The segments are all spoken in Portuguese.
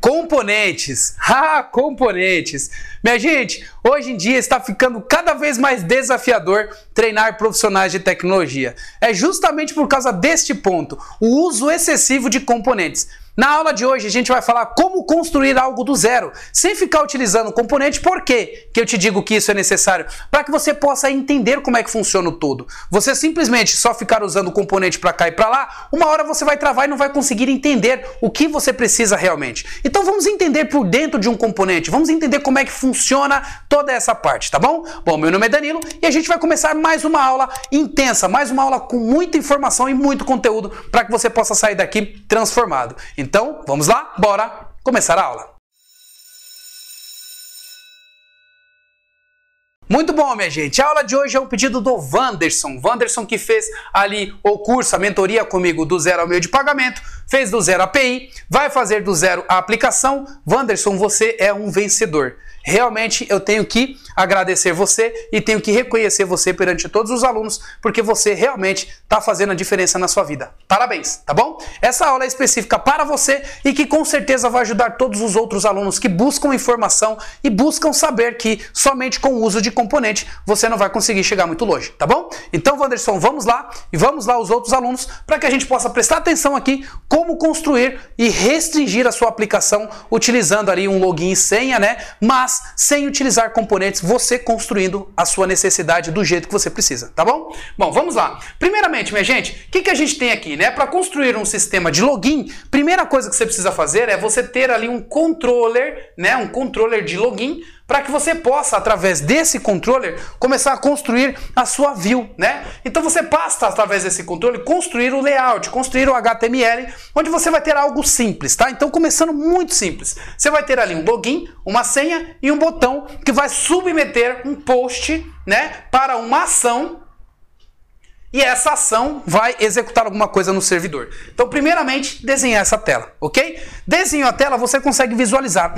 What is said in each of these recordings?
Componentes. Componentes. Minha gente, hoje em dia está ficando cada vez mais desafiador treinar profissionais de tecnologia. É justamente por causa deste ponto, o uso excessivo de componentes. Na aula de hoje a gente vai falar como construir algo do zero, sem ficar utilizando componente. Por quê que eu te digo que isso é necessário? Para que você possa entender como é que funciona o todo. Você simplesmente só ficar usando componente para cá e para lá, uma hora você vai travar e não vai conseguir entender o que você precisa realmente. Então vamos entender por dentro de um componente, vamos entender como é que funciona toda essa parte, tá bom? Bom, meu nome é Danilo e a gente vai começar mais uma aula intensa, mais uma aula com muita informação e muito conteúdo para que você possa sair daqui transformado. Então, vamos lá? Bora começar a aula! Muito bom, minha gente. A aula de hoje é um pedido do Wanderson. Wanderson que fez ali o curso, a mentoria comigo do zero ao meio de pagamento, fez do zero a API, vai fazer do zero a aplicação. Wanderson, você é um vencedor. Realmente eu tenho que agradecer você e tenho que reconhecer você perante todos os alunos, porque você realmente está fazendo a diferença na sua vida. Parabéns, tá bom? Essa aula é específica para você e que com certeza vai ajudar todos os outros alunos que buscam informação e buscam saber que somente com o uso de componente você não vai conseguir chegar muito longe, tá bom? Então, Wanderson, vamos lá e vamos lá os outros alunos para que a gente possa prestar atenção aqui como construir e restringir a sua aplicação utilizando ali um login e senha, né? Mas sem utilizar componentes, você construindo a sua necessidade do jeito que você precisa, tá bom? Bom, vamos lá. Primeiramente, minha gente, o que a gente tem aqui, né? Para construir um sistema de login, primeira coisa que você precisa fazer é você ter ali um controller, né? Um controller de login, para que você possa, através desse controller, começar a construir a sua view, né? Então você passa, através desse controller, construir o layout, construir o HTML, onde você vai ter algo simples, tá? Então, começando muito simples. Você vai ter ali um login, uma senha e um botão que vai submeter um post, né, para uma ação. E essa ação vai executar alguma coisa no servidor. Então, primeiramente, desenhar essa tela, ok? Desenhou a tela, você consegue visualizar.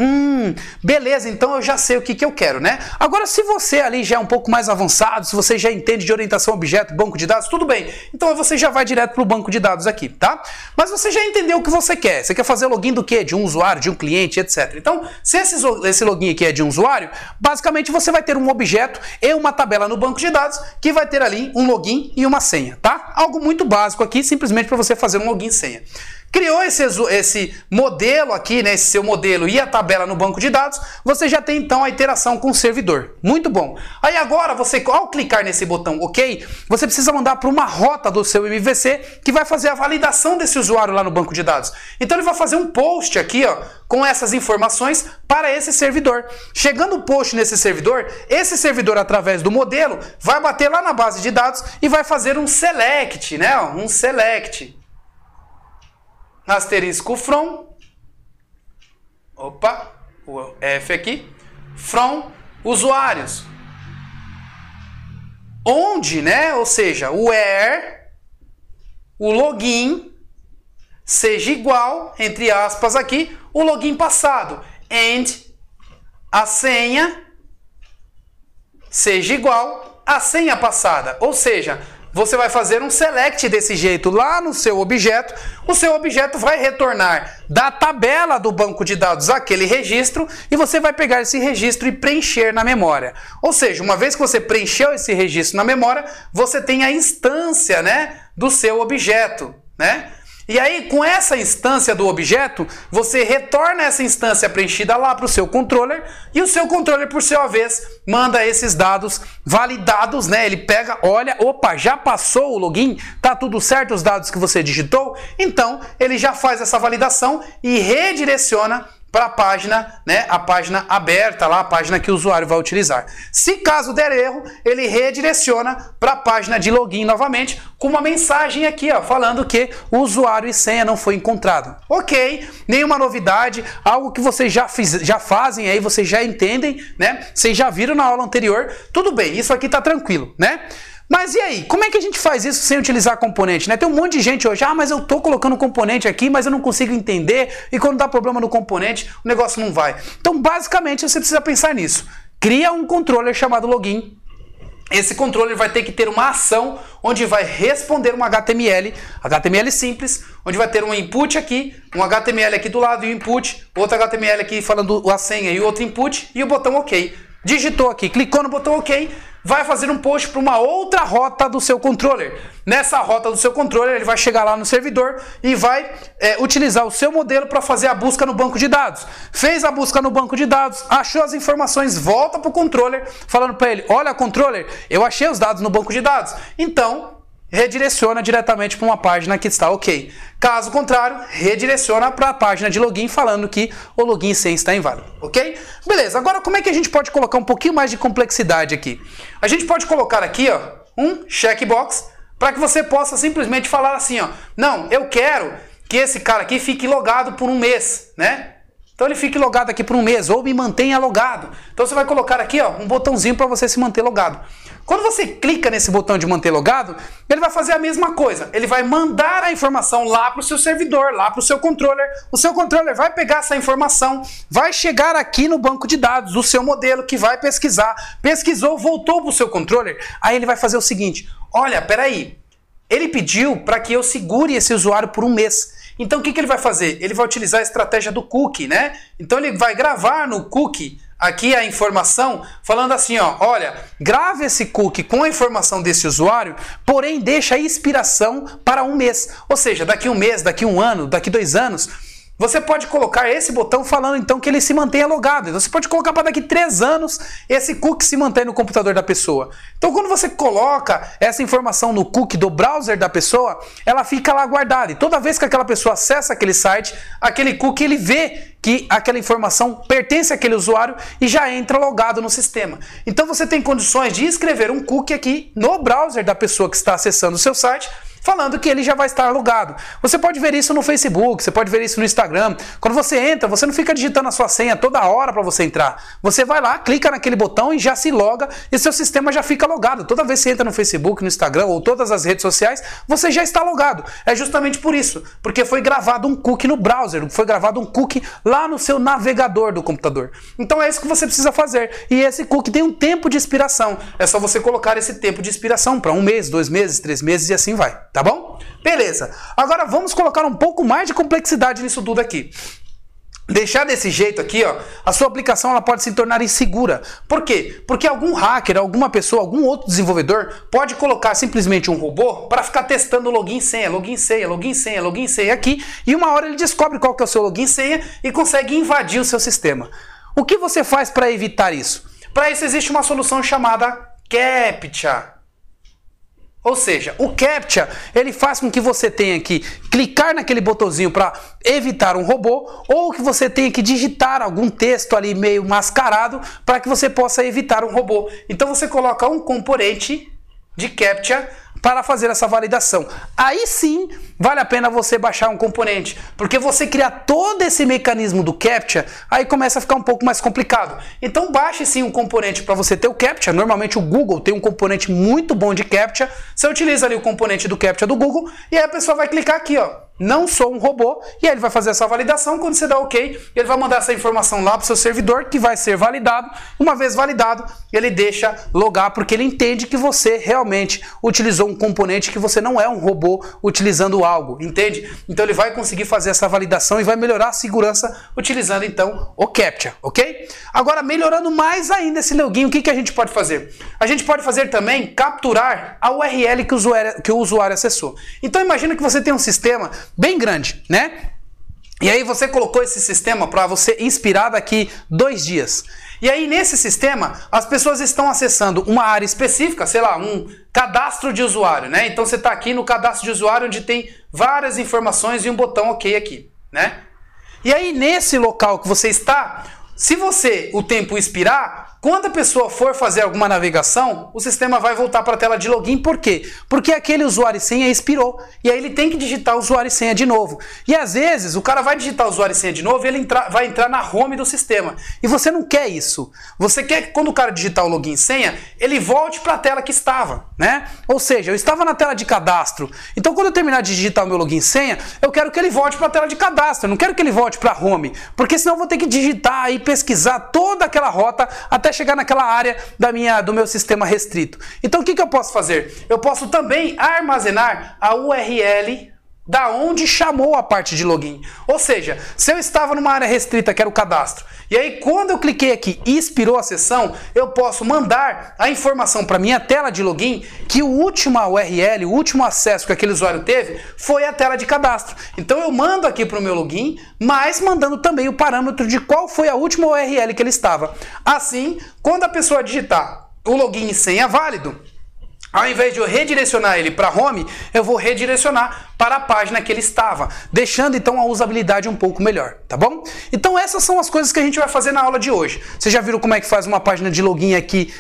Beleza, então eu já sei o que eu quero, né? Agora, se você ali já é um pouco mais avançado, se você já entende de orientação a objeto, banco de dados, tudo bem. Então, você já vai direto para o banco de dados aqui, tá? Mas você já entendeu o que você quer. Você quer fazer login do quê? De um usuário, de um cliente, etc. Então, se esse login aqui é de um usuário, basicamente você vai ter um objeto e uma tabela no banco de dados que vai ter ali um login e uma senha, tá? Algo muito básico aqui, simplesmente para você fazer um login e senha. Criou esse modelo aqui, né, esse seu modelo e a tabela no banco de dados, você já tem então a interação com o servidor. Muito bom. Aí agora, você, ao clicar nesse botão OK, você precisa mandar para uma rota do seu MVC que vai fazer a validação desse usuário lá no banco de dados. Então ele vai fazer um post aqui, ó, com essas informações para esse servidor. Chegando o post nesse servidor, esse servidor, através do modelo, vai bater lá na base de dados e vai fazer um select, né? Um select. Asterisco from. Opa, o F aqui. From usuários. Onde, né? Ou seja, where o login seja igual, entre aspas aqui, o login passado. And a senha seja igual à senha passada. Ou seja, você vai fazer um select desse jeito lá no seu objeto. O seu objeto vai retornar da tabela do banco de dados aquele registro e você vai pegar esse registro e preencher na memória. Ou seja, uma vez que você preencheu esse registro na memória, você tem a instância, né, do seu objeto, né? E aí, com essa instância do objeto, você retorna essa instância preenchida lá para o seu controller e o seu controller, por sua vez, manda esses dados validados, né? Ele pega, olha, opa, já passou o login, tá tudo certo os dados que você digitou? Então, ele já faz essa validação e redireciona para a página, né, a página aberta lá, a página que o usuário vai utilizar. Se caso der erro, ele redireciona para a página de login novamente, com uma mensagem aqui, ó, falando que o usuário e senha não foi encontrado. Ok, nenhuma novidade, algo que vocês já fazem aí, vocês já entendem, né? Vocês já viram na aula anterior, tudo bem, isso aqui tá tranquilo, né? Mas e aí, como é que a gente faz isso sem utilizar componente, né? Tem um monte de gente hoje, mas eu tô colocando componente aqui, mas eu não consigo entender, e quando dá problema no componente, o negócio não vai. Então, basicamente, você precisa pensar nisso. Cria um controller chamado login, esse controller vai ter que ter uma ação onde vai responder um HTML simples, onde vai ter um input aqui, um HTML aqui do lado e um input, outro HTML aqui falando a senha e outro input e o botão OK. Digitou aqui, clicou no botão OK, vai fazer um post para uma outra rota do seu controller. Nessa rota do seu controller, ele vai chegar lá no servidor e vai utilizar o seu modelo para fazer a busca no banco de dados. Fez a busca no banco de dados, achou as informações, volta para o controller, falando para ele, olha controller, eu achei os dados no banco de dados. Então, redireciona diretamente para uma página que está OK. Caso contrário, redireciona para a página de login falando que o login sem está inválido, ok? Beleza, agora como é que a gente pode colocar um pouquinho mais de complexidade aqui? A gente pode colocar aqui, ó, um checkbox para que você possa simplesmente falar assim, ó, não, eu quero que esse cara aqui fique logado por um mês, né? Então ele fique logado aqui por um mês ou me mantenha logado. Então você vai colocar aqui, ó, um botãozinho para você se manter logado. Quando você clica nesse botão de manter logado, ele vai fazer a mesma coisa. Ele vai mandar a informação lá para o seu servidor, lá para o seu controller. O seu controller vai pegar essa informação, vai chegar aqui no banco de dados do seu modelo que vai pesquisar. Pesquisou, voltou para o seu controller. Aí ele vai fazer o seguinte, olha, peraí, ele pediu para que eu segure esse usuário por um mês. Então o que ele vai fazer? Ele vai utilizar a estratégia do cookie, né? Então ele vai gravar no cookie aqui a informação falando assim, ó, olha, grave esse cookie com a informação desse usuário, porém deixa a expiração para um mês. Ou seja, daqui um mês, daqui um ano, daqui 2 anos, você pode colocar esse botão falando então que ele se mantenha logado. Então você pode colocar para daqui 3 anos esse cookie se mantém no computador da pessoa. Então quando você coloca essa informação no cookie do browser da pessoa, ela fica lá guardada. E toda vez que aquela pessoa acessa aquele site, aquele cookie ele vê que aquela informação pertence àquele usuário e já entra logado no sistema. Então você tem condições de escrever um cookie aqui no browser da pessoa que está acessando o seu site, falando que ele já vai estar logado. Você pode ver isso no Facebook, você pode ver isso no Instagram. Quando você entra, você não fica digitando a sua senha toda hora para você entrar. Você vai lá, clica naquele botão e já se loga e seu sistema já fica logado. Toda vez que você entra no Facebook, no Instagram ou todas as redes sociais, você já está logado. É justamente por isso, porque foi gravado um cookie no browser, foi gravado um cookie lá no seu navegador do computador. Então é isso que você precisa fazer. E esse cookie tem um tempo de expiração. É só você colocar esse tempo de expiração para 1 mês, 2 meses, 3 meses e assim vai. Tá bom? Beleza. Agora vamos colocar um pouco mais de complexidade nisso tudo aqui. Deixar desse jeito aqui, ó, a sua aplicação ela pode se tornar insegura. Por quê? Porque algum hacker, alguma pessoa, algum outro desenvolvedor pode colocar simplesmente um robô para ficar testando login e senha, login e senha, login e senha, login e senha aqui, e uma hora ele descobre qual que é o seu login e senha e consegue invadir o seu sistema. O que você faz para evitar isso? Para isso existe uma solução chamada CAPTCHA. Ou seja, o CAPTCHA, ele faz com que você tenha que clicar naquele botãozinho para evitar um robô, ou que você tenha que digitar algum texto ali meio mascarado para que você possa evitar um robô. Então você coloca um componente de CAPTCHA para fazer essa validação. Aí sim, vale a pena você baixar um componente, porque você criar todo esse mecanismo do CAPTCHA, aí começa a ficar um pouco mais complicado. Então baixe sim um componente para você ter o CAPTCHA. Normalmente o Google tem um componente muito bom de CAPTCHA. Você utiliza ali o componente do CAPTCHA do Google e aí a pessoa vai clicar aqui, ó, não sou um robô, e aí ele vai fazer essa validação. Quando você dá OK, ele vai mandar essa informação lá para o seu servidor, que vai ser validado. Uma vez validado, ele deixa logar, porque ele entende que você realmente utilizou um componente, que você não é um robô utilizando algo, entende? Então ele vai conseguir fazer essa validação e vai melhorar a segurança utilizando então o CAPTCHA, ok? Agora, melhorando mais ainda esse login, o que a gente pode fazer? A gente pode fazer também capturar a URL que o usuário acessou. Então imagina que você tem um sistema bem grande, né? E aí você colocou esse sistema para você inspirar daqui 2 dias. E aí nesse sistema as pessoas estão acessando uma área específica, sei lá, um cadastro de usuário, né? Então você está aqui no cadastro de usuário onde tem várias informações e um botão OK aqui, né? E aí nesse local que você está, se você o tempo expirar, quando a pessoa for fazer alguma navegação, o sistema vai voltar para a tela de login. Por quê? Porque aquele usuário e senha expirou. E aí ele tem que digitar o usuário e senha de novo. E às vezes o cara vai digitar o usuário e senha de novo e ele vai entrar na home do sistema. E você não quer isso. Você quer que quando o cara digitar o login e senha, ele volte para a tela que estava, né? Ou seja, eu estava na tela de cadastro. Então quando eu terminar de digitar o meu login e senha, eu quero que ele volte para a tela de cadastro. Eu não quero que ele volte para a home. Porque senão eu vou ter que digitar e pesquisar toda aquela rota até até chegar naquela área do meu sistema restrito. Então o que eu posso fazer? Eu posso também armazenar a URL da onde chamou a parte de login. Ou seja, se eu estava numa área restrita, que era o cadastro, e aí quando eu cliquei aqui e expirou a sessão, eu posso mandar a informação para minha tela de login que o último URL, o último acesso que aquele usuário teve foi a tela de cadastro. Então eu mando aqui para o meu login, mas mandando também o parâmetro de qual foi a última URL que ele estava. Assim, quando a pessoa digitar o login e senha válido, ao invés de eu redirecionar ele para home, eu vou redirecionar para a página que ele estava, deixando então a usabilidade um pouco melhor, tá bom? Então essas são as coisas que a gente vai fazer na aula de hoje. Vocês já viram como é que faz uma página de login aqui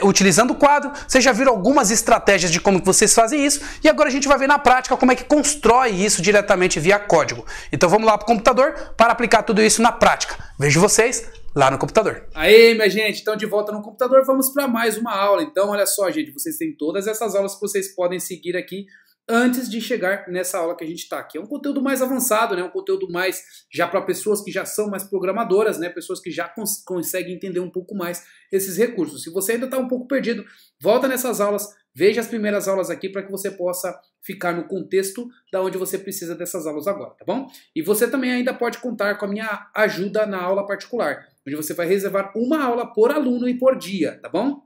utilizando o quadro, vocês já viram algumas estratégias de como que vocês fazem isso, e agora a gente vai ver na prática como é que constrói isso diretamente via código. Então vamos lá para o computador para aplicar tudo isso na prática. Vejo vocês lá no computador. Aí, minha gente, então de volta no computador, vamos para mais uma aula. Então, olha só, gente, vocês têm todas essas aulas que vocês podem seguir aqui antes de chegar nessa aula que a gente está aqui. É um conteúdo mais avançado, né? Um conteúdo mais já para pessoas que já são mais programadoras, né? Pessoas que já conseguem entender um pouco mais esses recursos. Se você ainda está um pouco perdido, volta nessas aulas, veja as primeiras aulas aqui para que você possa ficar no contexto da onde você precisa dessas aulas agora, tá bom? E você também ainda pode contar com a minha ajuda na aula particular, onde você vai reservar uma aula por aluno e por dia, tá bom?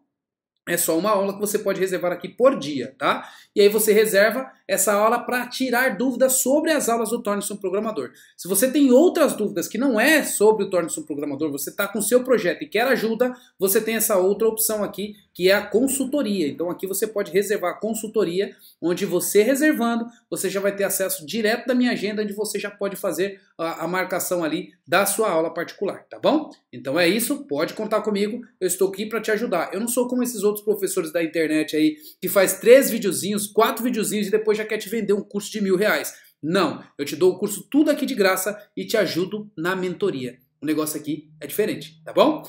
É só uma aula que você pode reservar aqui por dia, tá? E aí você reserva essa aula para tirar dúvidas sobre as aulas do Torne-se um Programador. Se você tem outras dúvidas que não é sobre o Torne-se um Programador, você está com o seu projeto e quer ajuda, você tem essa outra opção aqui, que é a consultoria. Então aqui você pode reservar a consultoria, onde você reservando, você já vai ter acesso direto da minha agenda, onde você já pode fazer a marcação ali da sua aula particular, tá bom? Então é isso, pode contar comigo, eu estou aqui para te ajudar. Eu não sou como esses outros professores da internet aí, que faz 3 videozinhos, 4 videozinhos e depois já quer te vender um curso de R$1.000. Não, eu te dou o curso tudo aqui de graça e te ajudo na mentoria. O negócio aqui é diferente, tá bom?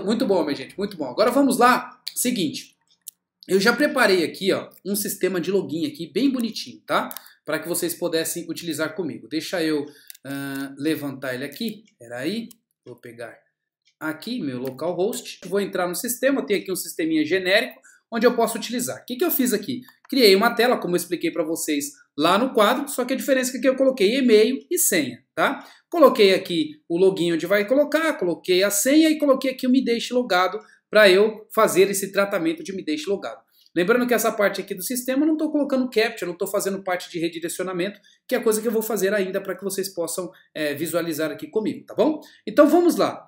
Muito bom, minha gente, muito bom. Agora vamos lá. Seguinte, eu já preparei aqui, ó, um sistema de login aqui bem bonitinho, tá? Para que vocês pudessem utilizar comigo. Deixa eu levantar ele aqui. Peraí, vou pegar aqui meu localhost. Vou entrar no sistema, eu tenho aqui um sisteminha genérico onde eu posso utilizar. O que eu fiz aqui? Criei uma tela, como eu expliquei para vocês lá no quadro, só que a diferença é que eu coloquei e-mail e senha, tá? Coloquei aqui o login onde vai colocar, coloquei a senha e coloquei aqui o me deixe logado para eu fazer esse tratamento de me deixe logado. Lembrando que essa parte aqui do sistema eu não estou colocando captcha, não estou fazendo parte de redirecionamento, que é coisa que eu vou fazer ainda para que vocês possam visualizar aqui comigo, tá bom? Então vamos lá.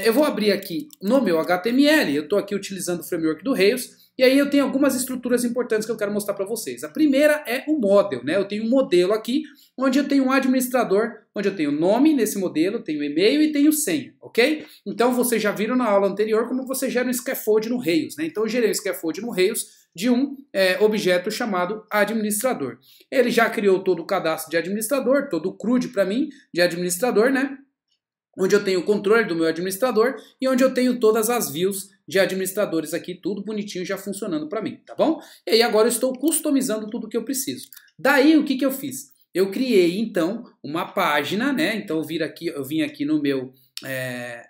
Eu vou abrir aqui no meu HTML, eu estou aqui utilizando o framework do Rails, e aí eu tenho algumas estruturas importantes que eu quero mostrar para vocês. A primeira é o model, né? Eu tenho um modelo aqui, onde eu tenho um administrador, onde eu tenho nome nesse modelo, tenho e-mail e tenho senha, ok? Então vocês já viram na aula anterior como você gera um scaffold no Rails, né? Então eu gerei um scaffold no Rails de um objeto chamado administrador. Ele já criou todo o cadastro de administrador, todo o CRUD para mim de administrador, né? Onde eu tenho o controle do meu administrador e onde eu tenho todas as views de administradores aqui, tudo bonitinho já funcionando para mim, tá bom? E aí agora eu estou customizando tudo que eu preciso. Daí o que eu fiz? Eu criei então uma página, né? Então eu vim aqui no meu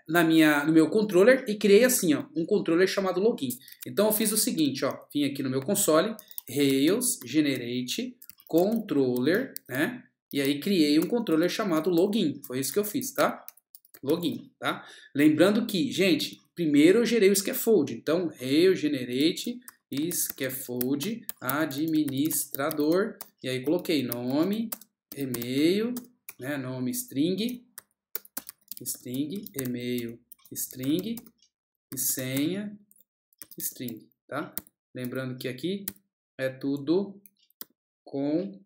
no meu controller e criei assim, ó, um controller chamado login. Então eu fiz o seguinte, ó, vim aqui no meu console, Rails generate controller, né? E aí criei um controller chamado login. Foi isso que eu fiz, tá? Login, tá? Lembrando que, gente, primeiro eu gerei o scaffold. Então, Rails generate scaffold administrador. E aí coloquei nome, e-mail, né? Nome string, e-mail string e senha string, tá? Lembrando que aqui é tudo com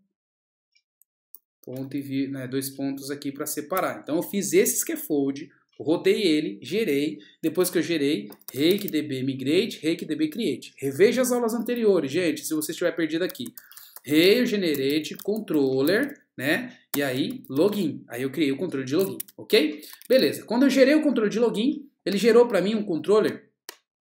ponto e né, 2 pontos aqui para separar. Então eu fiz esse scaffold, rodei ele, gerei. Depois que eu gerei, rakedb migrate, rakedb create. Reveja as aulas anteriores, gente, se você estiver perdido aqui. Rails generate controller, né? E aí login. Aí eu criei o controle de login, ok? Beleza. Quando eu gerei o controle de login, ele gerou para mim um controller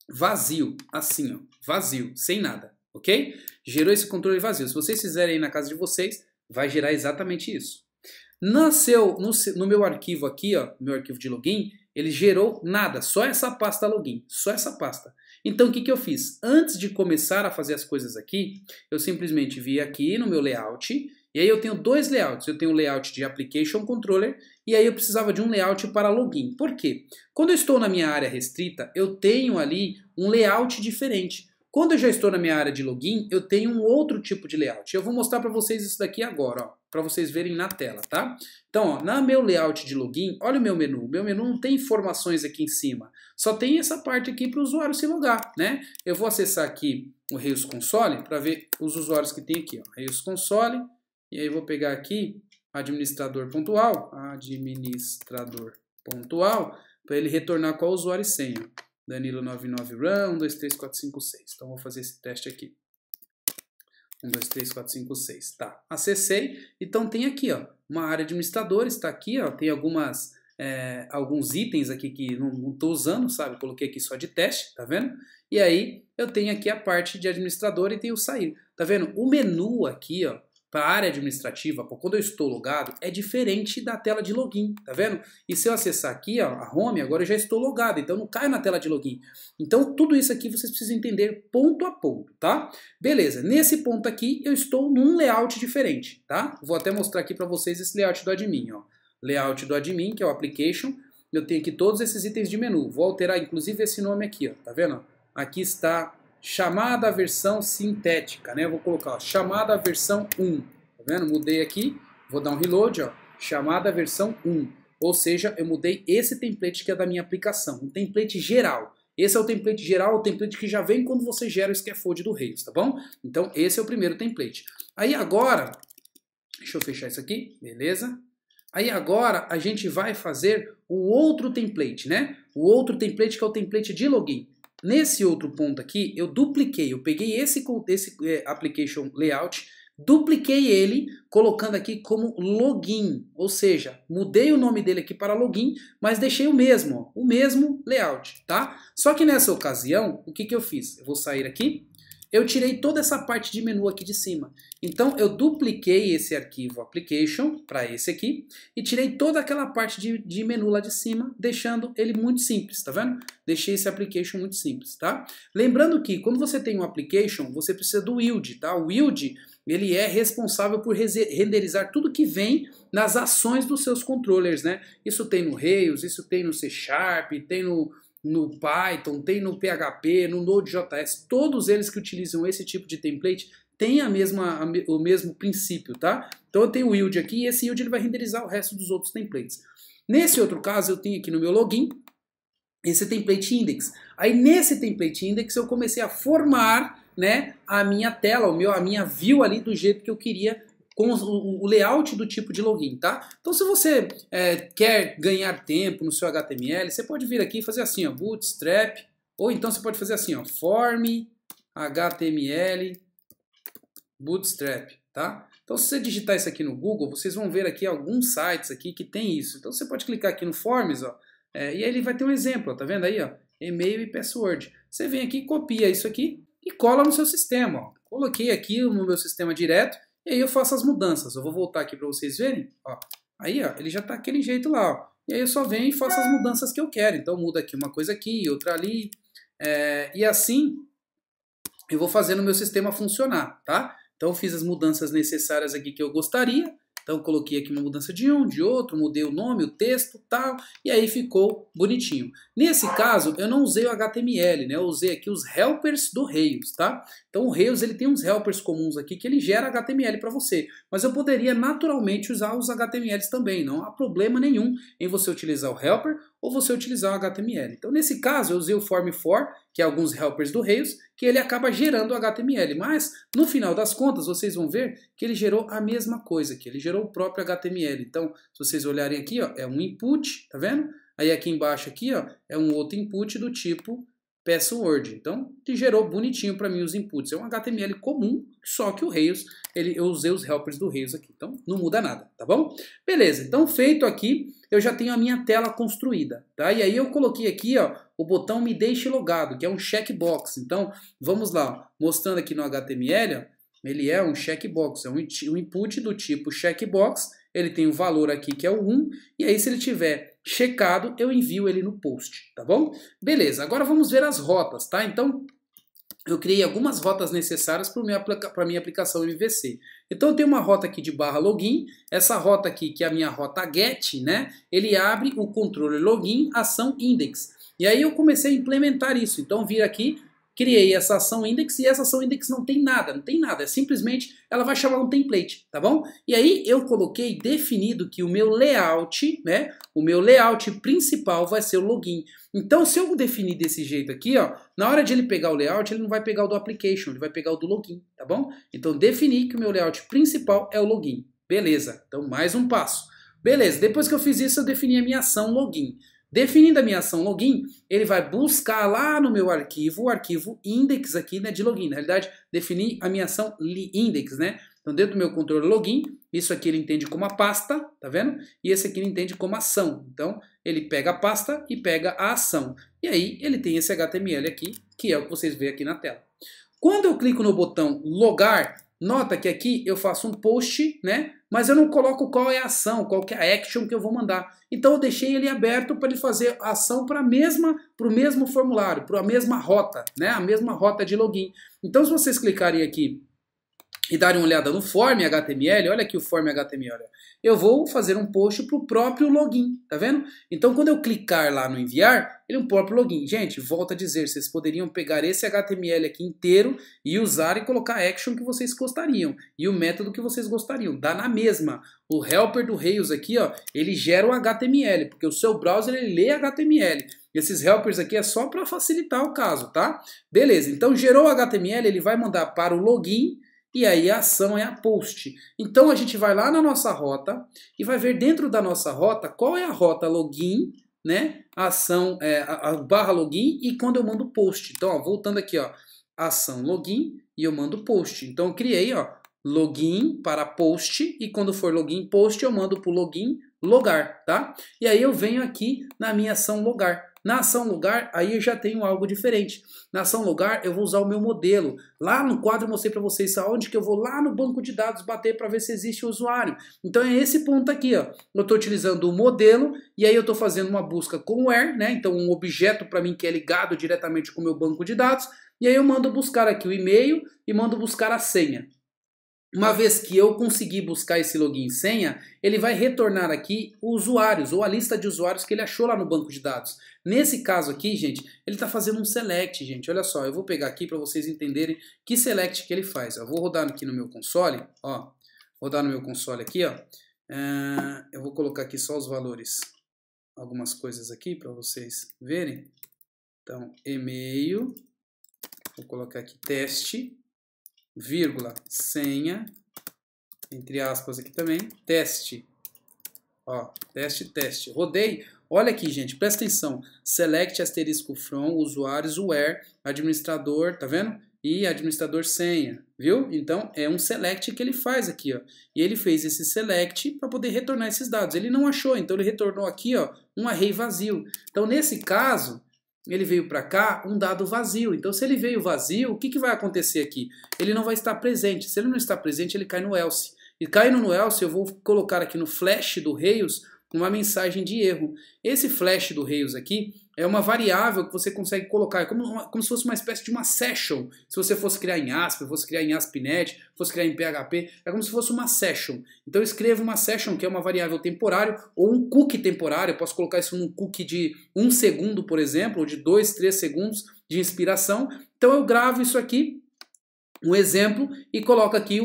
vazio, assim, ó, vazio, sem nada, ok? Gerou esse controle vazio. Se vocês fizerem aí na casa de vocês, vai gerar exatamente isso. No meu arquivo aqui, ó, meu arquivo de login, Ele gerou nada, só essa pasta login, só essa pasta. Então o que eu fiz? Antes de começar a fazer as coisas aqui, eu simplesmente vi aqui no meu layout, e aí eu tenho dois layouts. Eu tenho o layout de Application Controller, e aí eu precisava de um layout para login. Por quê? Quando eu estou na minha área restrita, eu tenho ali um layout diferente. Quando eu já estou na minha área de login, eu tenho um outro tipo de layout. Eu vou mostrar para vocês isso daqui agora, para vocês verem na tela, tá? Então, ó, no meu layout de login, olha o meu menu. O meu menu não tem informações aqui em cima. Só tem essa parte aqui para o usuário se logar, né? Eu vou acessar aqui o Rails Console para ver os usuários que tem aqui, ó. Rails Console, e aí eu vou pegar aqui administrador pontual, para ele retornar qual usuário e senha. Danilo99run, 123456. Então vou fazer esse teste aqui. 123456. Tá, acessei. Então tem aqui, ó, uma área de administradores, está aqui, ó, tem alguns itens aqui que não estou usando, sabe? Coloquei aqui só de teste, tá vendo? E aí eu tenho aqui a parte de administrador e tenho o sair. Tá vendo? O menu aqui, ó, para a área administrativa, quando eu estou logado, é diferente da tela de login, tá vendo? E se eu acessar aqui, ó, a home, agora eu já estou logado, então não caio na tela de login. Então tudo isso aqui vocês precisam entender ponto a ponto, tá? Beleza, nesse ponto aqui eu estou num layout diferente, tá? Vou até mostrar aqui para vocês esse layout do admin, ó. Layout do admin, que é o application, eu tenho aqui todos esses itens de menu. Vou alterar inclusive esse nome aqui, ó, tá vendo? Aqui está chamada versão sintética, né? Eu vou colocar, ó, chamada versão 1, tá vendo? Mudei aqui, vou dar um reload, ó, chamada versão 1. Ou seja, eu mudei esse template que é da minha aplicação, um template geral. Esse é o template geral, o template que já vem quando você gera o scaffold do Rails, tá bom? Então esse é o primeiro template. Aí agora, deixa eu fechar isso aqui, beleza? Aí agora a gente vai fazer o outro template, né? O outro template que é o template de login. Nesse outro ponto aqui, eu dupliquei, eu peguei esse application layout, dupliquei ele, colocando aqui como login, ou seja, mudei o nome dele aqui para login, mas deixei o mesmo layout, tá? Só que nessa ocasião, o que eu fiz? Eu vou sair aqui, eu tirei toda essa parte de menu aqui de cima. Então eu dupliquei esse arquivo application para esse aqui e tirei toda aquela parte de menu lá de cima, deixando ele muito simples, tá vendo? Deixei esse application muito simples, tá? Lembrando que quando você tem um application, você precisa do yield, tá? O yield, ele é responsável por renderizar tudo que vem nas ações dos seus controllers, né? Isso tem no Rails, isso tem no C#, tem no Python, tem no PHP, no Node.js, todos eles que utilizam esse tipo de template têm o mesmo princípio, tá? Então eu tenho o yield aqui e esse yield ele vai renderizar o resto dos outros templates. Nesse outro caso eu tenho aqui no meu login esse template index. Aí nesse template index eu comecei a formar, né, a minha tela, a minha view ali do jeito que eu queria, com o layout do tipo de login, tá? Então se você quer ganhar tempo no seu HTML, você pode vir aqui e fazer assim, ó, bootstrap, ou então você pode fazer assim, ó, form HTML bootstrap, tá? Então se você digitar isso aqui no Google, vocês vão ver aqui alguns sites aqui que tem isso. Então você pode clicar aqui no forms, ó, e aí ele vai ter um exemplo, ó, tá vendo aí, ó, e-mail e password. Você vem aqui, copia isso aqui e cola no seu sistema, ó. Coloquei aqui no meu sistema direto. E aí eu faço as mudanças. Eu vou voltar aqui para vocês verem. Ó. Aí ó, ele já está daquele jeito lá. Ó. E aí eu só venho e faço as mudanças que eu quero. Então muda aqui uma coisa aqui, outra ali. E assim eu vou fazendo o meu sistema funcionar. Tá? Então eu fiz as mudanças necessárias aqui que eu gostaria. Então eu coloquei aqui uma mudança de um, de outro, mudei o nome, o texto, tal, e aí ficou bonitinho. Nesse caso, eu não usei o HTML, né? Eu usei aqui os helpers do Rails, tá? Então o Rails ele tem uns helpers comuns aqui que ele gera HTML para você, mas eu poderia naturalmente usar os HTMLs também, não há problema nenhum em você utilizar o helper ou você utilizar o HTML. Então nesse caso eu usei o form4, que é alguns helpers do Rails, que ele acaba gerando o HTML, mas no final das contas vocês vão ver que ele gerou a mesma coisa, que ele gerou o próprio HTML. Então, se vocês olharem aqui, ó, é um input, tá vendo? Aí aqui embaixo aqui, ó, é um outro input do tipo password. Então, ele gerou bonitinho para mim os inputs. É um HTML comum, só que o Rails, eu usei os helpers do Rails aqui. Então, não muda nada, tá bom? Beleza, então feito aqui, eu já tenho a minha tela construída, tá? E aí eu coloquei aqui, ó, o botão me deixe logado, que é um checkbox. Então, vamos lá, ó, mostrando aqui no HTML, ó, ele é um checkbox, é um input do tipo checkbox. ele tem o valor aqui que é o 1, e aí se ele tiver checado, eu envio ele no post, tá bom? Beleza, agora vamos ver as rotas, tá? Então, eu criei algumas rotas necessárias para a minha aplicação MVC. Então eu tenho uma rota aqui de barra login, essa rota aqui que é a minha rota get, né? Ele abre o controller login ação index. E aí eu comecei a implementar isso. Então vim aqui, criei essa ação index e essa ação index não tem nada, é simplesmente ela vai chamar um template, tá bom? E aí eu coloquei definido que o meu layout, né? O meu layout principal vai ser o login. Então se eu definir desse jeito aqui, ó, na hora de ele pegar o layout, ele não vai pegar o do application, ele vai pegar o do login, tá bom? Então defini que o meu layout principal é o login. Beleza, então mais um passo. Beleza, depois que eu fiz isso, eu defini a minha ação login. Definindo a minha ação login, ele vai buscar lá no meu arquivo, o arquivo index aqui, né, de login. Na realidade, defini a minha ação index, né? Então, dentro do meu controle login, isso aqui ele entende como a pasta, tá vendo? E esse aqui ele entende como ação. Então, ele pega a pasta e pega a ação. E aí, ele tem esse HTML aqui, que é o que vocês veem aqui na tela. Quando eu clico no botão logar, nota que aqui eu faço um post, né? Mas eu não coloco qual é a ação, qual que é a action que eu vou mandar. Então eu deixei ele aberto para ele fazer a ação para o mesmo formulário, para a mesma rota, né? A mesma rota de login. Então se vocês clicarem aqui e darem uma olhada no form HTML, olha aqui o form HTML, eu vou fazer um post para o próprio login, tá vendo? Então quando eu clicar lá no enviar, ele é um próprio login. Gente, volto a dizer, vocês poderiam pegar esse HTML aqui inteiro e usar e colocar a action que vocês gostariam e o método que vocês gostariam, dá na mesma. O helper do Rails aqui, ó, ele gera o HTML, porque o seu browser ele lê HTML. Esses helpers aqui é só para facilitar o caso, tá? Beleza, então gerou o HTML, ele vai mandar para o login. E aí a ação é a post. Então a gente vai lá na nossa rota e vai ver dentro da nossa rota qual é a rota login, né? A ação a barra login e quando eu mando post. Então, ó, voltando aqui, ó, ação login e eu mando post. Então eu criei, ó, login para post e quando for login post eu mando para o login logar, tá? E aí eu venho aqui na minha ação logar. Na ação lugar, aí eu já tenho algo diferente. Na ação lugar, eu vou usar o meu modelo. Lá no quadro eu mostrei para vocês aonde que eu vou lá no banco de dados bater para ver se existe o usuário. Então é esse ponto aqui, ó. Eu estou utilizando o modelo e aí eu estou fazendo uma busca com where, né? Então um objeto para mim que é ligado diretamente com o meu banco de dados. E aí eu mando buscar aqui o e-mail e mando buscar a senha. Uma vez que eu conseguir buscar esse login e senha, ele vai retornar aqui os usuários, ou a lista de usuários que ele achou lá no banco de dados. Nesse caso aqui, gente, ele está fazendo um select, gente. Olha só, eu vou pegar aqui para vocês entenderem que select que ele faz. Eu vou rodar aqui no meu console, ó. Rodar no meu console aqui, ó. Eu vou colocar aqui só os valores, algumas coisas aqui para vocês verem. Então, e-mail, vou colocar aqui teste, vírgula, senha, entre aspas aqui também, teste, ó, teste, rodei, olha aqui gente, presta atenção, select asterisco from, usuários, where, administrador, tá vendo? E administrador senha, viu? Então é um select que ele faz aqui, ó, e ele fez esse select para poder retornar esses dados, ele não achou, então ele retornou aqui, ó, um array vazio, então nesse caso, ele veio para cá um dado vazio. Então, se ele veio vazio, o que vai acontecer aqui? Ele não vai estar presente. Se ele não está presente, ele cai no else. E caindo no else, eu vou colocar aqui no flash do Rails uma mensagem de erro. Esse flash do Rails aqui é uma variável que você consegue colocar. É como se fosse uma espécie de uma session. Se você fosse criar em ASP, fosse criar em ASP.NET, fosse criar em PHP, é como se fosse uma session. Então eu escrevo uma session, que é uma variável temporária, ou um cookie temporário. Eu posso colocar isso num cookie de 1 segundo, por exemplo, ou de 2, 3 segundos de inspiração. Então eu gravo isso aqui, um exemplo, e coloco aqui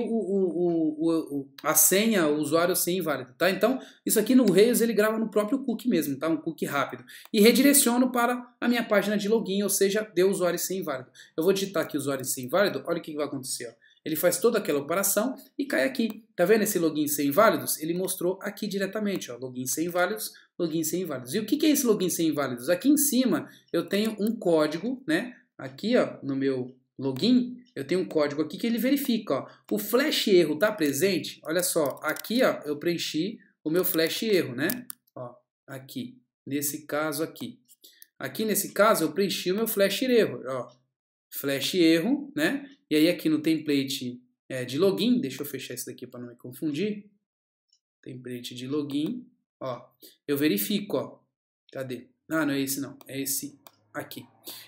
a senha, o usuário senha inválido, tá? Então, isso aqui no Rails ele grava no próprio cookie mesmo, tá? Um cookie rápido. E redireciono para a minha página de login, ou seja, deu usuário senha inválido. Eu vou digitar aqui usuário senha inválido, olha o que vai acontecer, ó. Ele faz toda aquela operação e cai aqui. Tá vendo esse login sem inválidos? Ele mostrou aqui diretamente, ó, login sem inválidos, login sem inválidos. E o que é esse login sem inválidos? Aqui em cima eu tenho um código, né? Aqui, ó, no meu login, eu tenho um código aqui que ele verifica, ó. O flash erro tá presente? Olha só, aqui, ó, eu preenchi o meu flash erro, né? Ó, aqui, nesse caso aqui. Aqui nesse caso eu preenchi o meu flash erro, ó. Flash erro, né? E aí aqui no template de login, deixa eu fechar isso daqui para não me confundir. template de login, ó, eu verifico, ó, cadê? Ah, não é esse não, é esse aqui.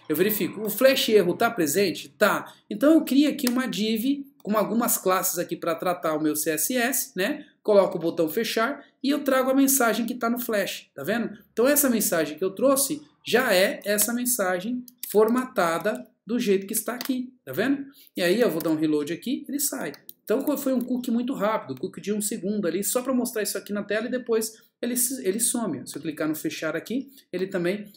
Eu verifico, o flash erro tá presente? Tá. Então eu crio aqui uma div com algumas classes aqui para tratar o meu CSS, né? Coloco o botão fechar e eu trago a mensagem que está no flash, tá vendo? Então essa mensagem que eu trouxe já é essa mensagem formatada do jeito que está aqui, tá vendo? E aí eu vou dar um reload aqui, ele sai. Então foi um cookie muito rápido, cookie de 1 segundo ali, só para mostrar isso aqui na tela e depois ele some. Se eu clicar no fechar aqui, ele também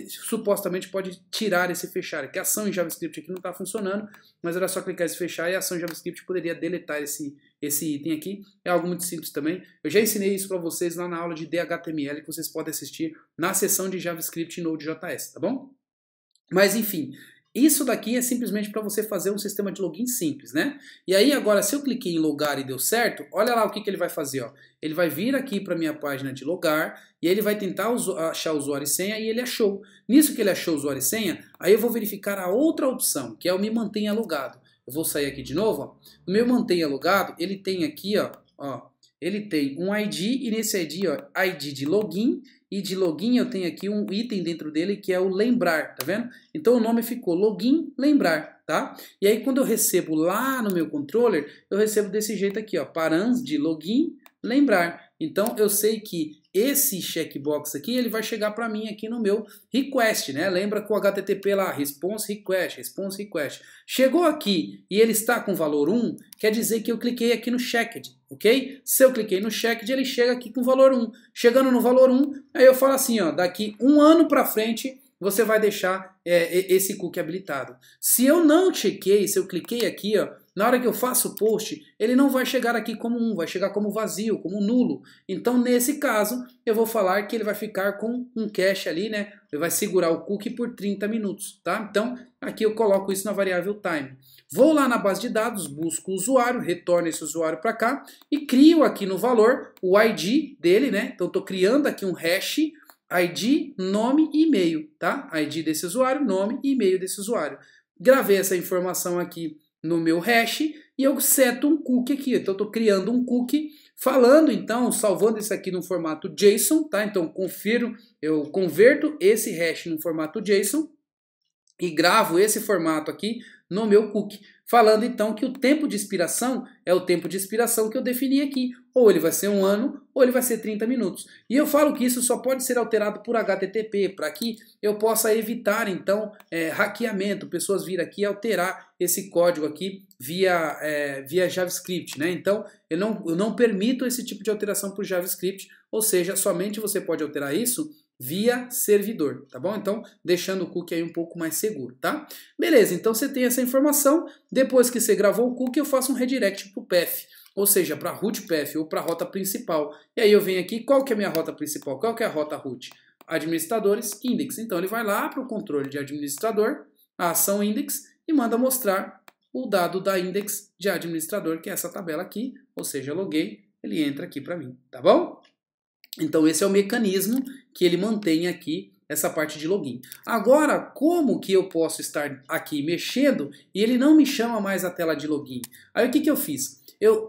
supostamente pode tirar esse fechar, que a ação em JavaScript aqui não está funcionando, mas era só clicar esse fechar e a ação em JavaScript poderia deletar esse item aqui. É algo muito simples também. Eu já ensinei isso para vocês lá na aula de DHTML, que vocês podem assistir na seção de JavaScript e Node.js, tá bom? Mas enfim, isso daqui é simplesmente para você fazer um sistema de login simples, né? E aí agora, se eu cliquei em logar e deu certo, olha lá o que ele vai fazer, ó. Ele vai vir aqui para minha página de logar e ele vai tentar achar usuário e senha e ele achou. Nisso que ele achou usuário e senha, aí eu vou verificar a outra opção, que é o me mantenha logado. Eu vou sair aqui de novo, ó. O meu mantenha logado, ele tem aqui, ó, ele tem um ID e nesse ID, ó, ID de login. E de login eu tenho aqui um item dentro dele que é o lembrar, tá vendo? Então o nome ficou login lembrar, tá? E aí quando eu recebo lá no meu controller, eu recebo desse jeito aqui, ó, params de login lembrar. Então eu sei que esse checkbox aqui, ele vai chegar para mim aqui no meu request, né? Lembra com o HTTP lá, response request. Chegou aqui e ele está com valor 1, quer dizer que eu cliquei aqui no checked, ok? Se eu cliquei no checked, ele chega aqui com valor 1. Chegando no valor 1, aí eu falo assim, ó, daqui 1 ano para frente, você vai deixar esse cookie habilitado. Se eu não chequei, se eu cliquei aqui, ó, na hora que eu faço o post, ele não vai chegar aqui como 1, vai chegar como vazio, como nulo. Então, nesse caso, eu vou falar que ele vai ficar com um cache ali, né? Ele vai segurar o cookie por 30 minutos, tá? Então, aqui eu coloco isso na variável time. Vou lá na base de dados, busco o usuário, retorno esse usuário para cá e crio aqui no valor o ID dele, né? Então, estou criando aqui um hash, ID, nome e e-mail, tá? ID desse usuário, nome e e-mail desse usuário. Gravei essa informação aqui no meu hash e eu seto um cookie aqui. Então, eu estou criando um cookie falando, então, salvando isso aqui no formato JSON, tá? Então, eu converto esse hash no formato JSON e gravo esse formato aqui no meu cookie, falando então que o tempo de expiração é o tempo de expiração que eu defini aqui, ou ele vai ser 1 ano, ou ele vai ser 30 minutos. E eu falo que isso só pode ser alterado por HTTP, para que eu possa evitar então hackeamento, pessoas virem aqui e alterar esse código aqui via JavaScript, né? Então eu não permito esse tipo de alteração por JavaScript, ou seja, somente você pode alterar isso via servidor, tá bom? Então, deixando o cookie aí um pouco mais seguro, tá? Beleza, então você tem essa informação. Depois que você gravou o cookie, eu faço um redirect para o path, ou seja, para root path ou para a rota principal. E aí eu venho aqui, qual que é a minha rota principal? Qual que é a rota root? Administradores, index. Então, ele vai lá para o controle de administrador, a ação index, e manda mostrar o dado da index de administrador, que é essa tabela aqui, ou seja, eu loguei, ele entra aqui para mim, tá bom? Então esse é o mecanismo que ele mantém aqui essa parte de login. Agora, como que eu posso estar aqui mexendo e ele não me chama mais a tela de login? Aí o que eu fiz?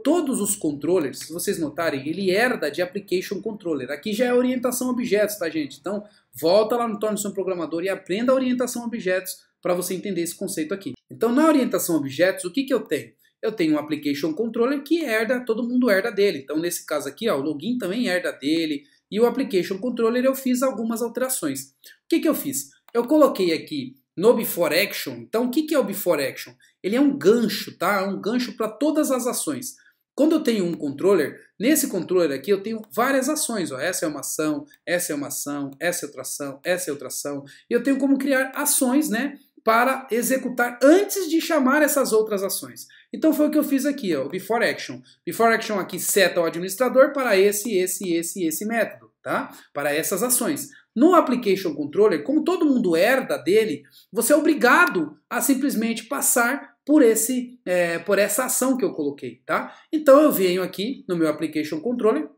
Todos os controllers, se vocês notarem, ele herda de Application Controller. Aqui já é orientação a objetos, tá, gente? Então volta lá no Torne-se um Programador e aprenda a orientação a objetos para você entender esse conceito aqui. Então na orientação a objetos, o que eu tenho? Eu tenho um Application Controller que herda, todo mundo herda dele. Então, nesse caso aqui, ó, o login também herda dele. E o Application Controller eu fiz algumas alterações. O que eu fiz? Eu coloquei aqui no Before Action. Então, o que é o Before Action? Ele é um gancho, tá? É um gancho para todas as ações. Quando eu tenho um controller, nesse controller aqui eu tenho várias ações. Ó. Essa é uma ação, essa é uma ação, essa é outra ação, essa é outra ação. E eu tenho como criar ações, né? Para executar antes de chamar essas outras ações. Então foi o que eu fiz aqui, ó, o Before Action. Before Action aqui seta o administrador para esse método, tá? Para essas ações. No Application Controller, como todo mundo herda dele, você é obrigado a simplesmente passar por essa ação que eu coloquei, tá? Então eu venho aqui no meu Application Controller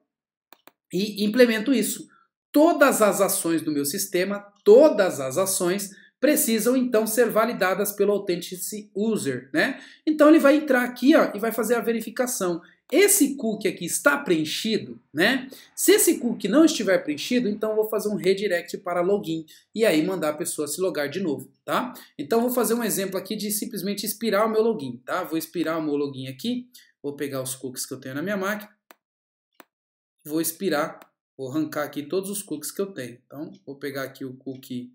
e implemento isso. Todas as ações do meu sistema, todas as ações precisam então ser validadas pelo Authenticity User, né? Então ele vai entrar aqui, ó, e vai fazer a verificação. esse cookie aqui está preenchido, né? Se esse cookie não estiver preenchido, então eu vou fazer um redirect para login e aí mandar a pessoa se logar de novo, tá? Então eu vou fazer um exemplo aqui de simplesmente expirar o meu login, tá? Vou expirar o meu login aqui, vou pegar os cookies que eu tenho na minha máquina, vou expirar, vou arrancar aqui todos os cookies que eu tenho. Então vou pegar aqui o cookie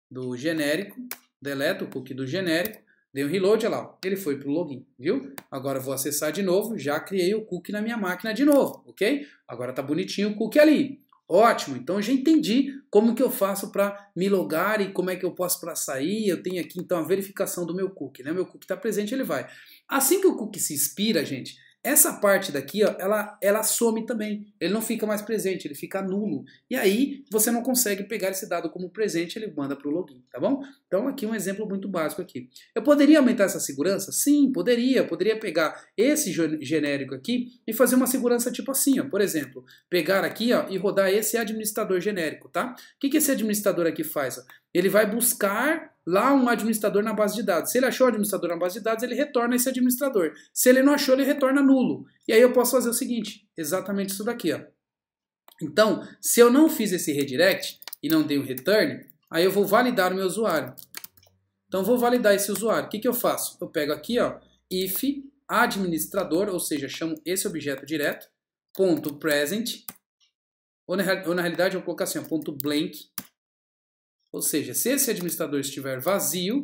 do genérico, deleto o cookie do genérico, dei um reload, olha lá, ele foi para o login, viu? Agora eu vou acessar de novo, já criei o cookie na minha máquina de novo, ok? Agora tá bonitinho o cookie ali. Ótimo, então eu já entendi como que eu faço para me logar e como é que eu posso para sair. Eu tenho aqui então a verificação do meu cookie, né? Meu cookie está presente, ele vai. Assim que o cookie se expira, gente, essa parte daqui, ó, ela some também. Ele não fica mais presente, ele fica nulo. E aí você não consegue pegar esse dado como presente, ele manda para o login, tá bom? Então aqui um exemplo muito básico aqui. Eu poderia aumentar essa segurança? Sim, poderia. Eu poderia pegar esse genérico aqui e fazer uma segurança tipo assim, ó. Por exemplo, pegar aqui, ó, e rodar esse administrador genérico, tá? O que esse administrador aqui faz? Ó? Ele vai buscar lá um administrador na base de dados. Se ele achou o administrador na base de dados, ele retorna esse administrador. Se ele não achou, ele retorna nulo. E aí eu posso fazer o seguinte, exatamente isso daqui, ó. Então, se eu não fiz esse redirect e não dei um return, aí eu vou validar o meu usuário. Então, vou validar esse usuário. O que eu faço? Eu pego aqui, ó, if administrador, ou seja, chamo esse objeto direto, ponto present, ou na realidade eu vou colocar assim, ó, ponto blank. Ou seja, se esse administrador estiver vazio,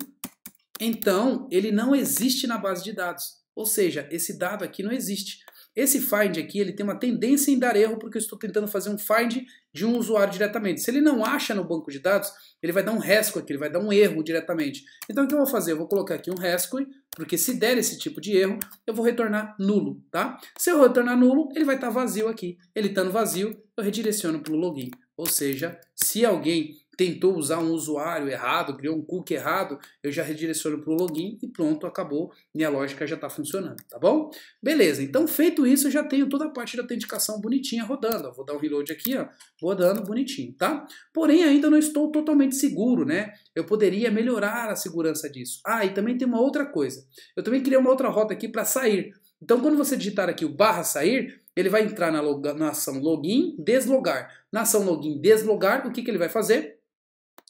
então ele não existe na base de dados. Ou seja, esse dado aqui não existe. Esse find aqui, ele tem uma tendência em dar erro porque eu estou tentando fazer um find de um usuário diretamente. Se ele não acha no banco de dados, ele vai dar um rescue aqui, ele vai dar um erro diretamente. Então o que eu vou fazer? Eu vou colocar aqui um rescue, porque se der esse tipo de erro, eu vou retornar nulo, tá? Se eu retornar nulo, ele vai estar vazio aqui. Ele estando vazio, eu redireciono para o login. Ou seja, se alguém tentou usar um usuário errado, criou um cookie errado, eu já redireciono para o login e pronto, acabou, minha lógica já está funcionando, tá bom? Beleza, então feito isso, eu já tenho toda a parte de autenticação bonitinha rodando. Vou dar um reload aqui, ó, rodando bonitinho, tá? Porém, ainda não estou totalmente seguro, né? Eu poderia melhorar a segurança disso. Ah, e também tem uma outra coisa. Eu também criei uma outra rota aqui para sair. Então, quando você digitar aqui o /sair, ele vai entrar na ação login, deslogar. Na ação login, deslogar, o que ele vai fazer?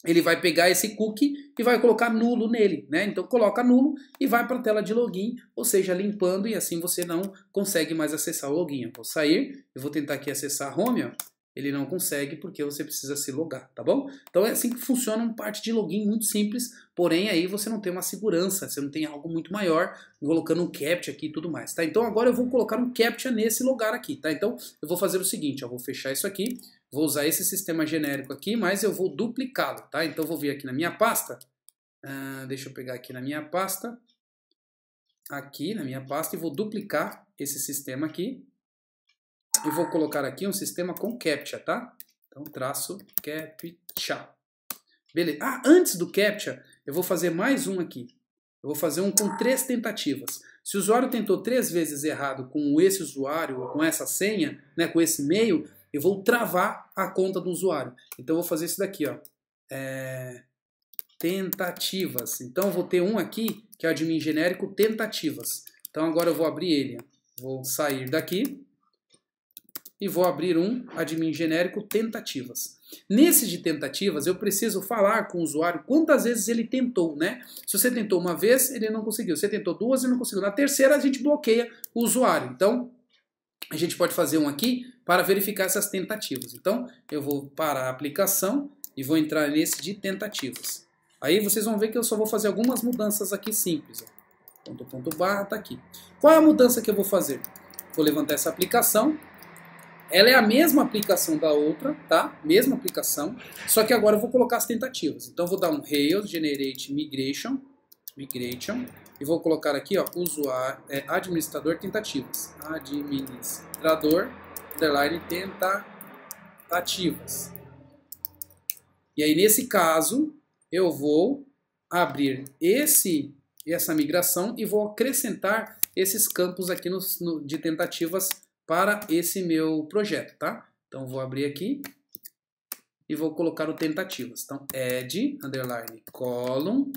Ele vai pegar esse cookie e vai colocar nulo nele, né? Então coloca nulo e vai para a tela de login, ou seja, limpando, e assim você não consegue mais acessar o login. Eu vou sair, eu vou tentar aqui acessar Home, ó. Ele não consegue porque você precisa se logar, tá bom? Então é assim que funciona uma parte de login muito simples, porém aí você não tem uma segurança, você não tem algo muito maior, colocando um CAPTCHA aqui e tudo mais, tá? Então agora eu vou colocar um CAPTCHA nesse lugar aqui, tá? Então eu vou fazer o seguinte, ó, vou fechar isso aqui, vou usar esse sistema genérico aqui, mas eu vou duplicá-lo, tá? Então eu vou vir aqui na minha pasta, deixa eu pegar aqui na minha pasta, e vou duplicar esse sistema aqui. E vou colocar aqui um sistema com CAPTCHA, tá? Então, traço CAPTCHA. Beleza. Ah, antes do CAPTCHA, eu vou fazer mais um aqui. Eu vou fazer um com 3 tentativas. Se o usuário tentou 3 vezes errado com esse usuário, ou com essa senha, né, com esse e-mail, eu vou travar a conta do usuário. Então, eu vou fazer isso daqui, ó. Tentativas. Então, eu vou ter um aqui, que é o admin genérico tentativas. Então, agora eu vou abrir ele. Vou sair daqui. E vou abrir um admin genérico tentativas. Nesse de tentativas, eu preciso falar com o usuário quantas vezes ele tentou, né? Se você tentou uma vez, ele não conseguiu. Se você tentou 2, ele não conseguiu. Na terceira, a gente bloqueia o usuário. Então, a gente pode fazer um aqui para verificar essas tentativas. Então, eu vou parar a aplicação e vou entrar nesse de tentativas. Aí vocês vão ver que eu só vou fazer algumas mudanças aqui simples. Ó. Ponto barra, tá aqui. Qual é a mudança que eu vou fazer? Vou levantar essa aplicação. Ela é a mesma aplicação da outra, tá? Mesma aplicação, só que agora eu vou colocar as tentativas. Então eu vou dar um Rails Generate Migration, e vou colocar aqui, ó, usuário, administrador tentativas. Administrador, underline, tentativas. E aí nesse caso, eu vou abrir essa migração e vou acrescentar esses campos aqui de tentativas para esse meu projeto, tá? Então vou abrir aqui e vou colocar o tentativas. Então add, underline, column,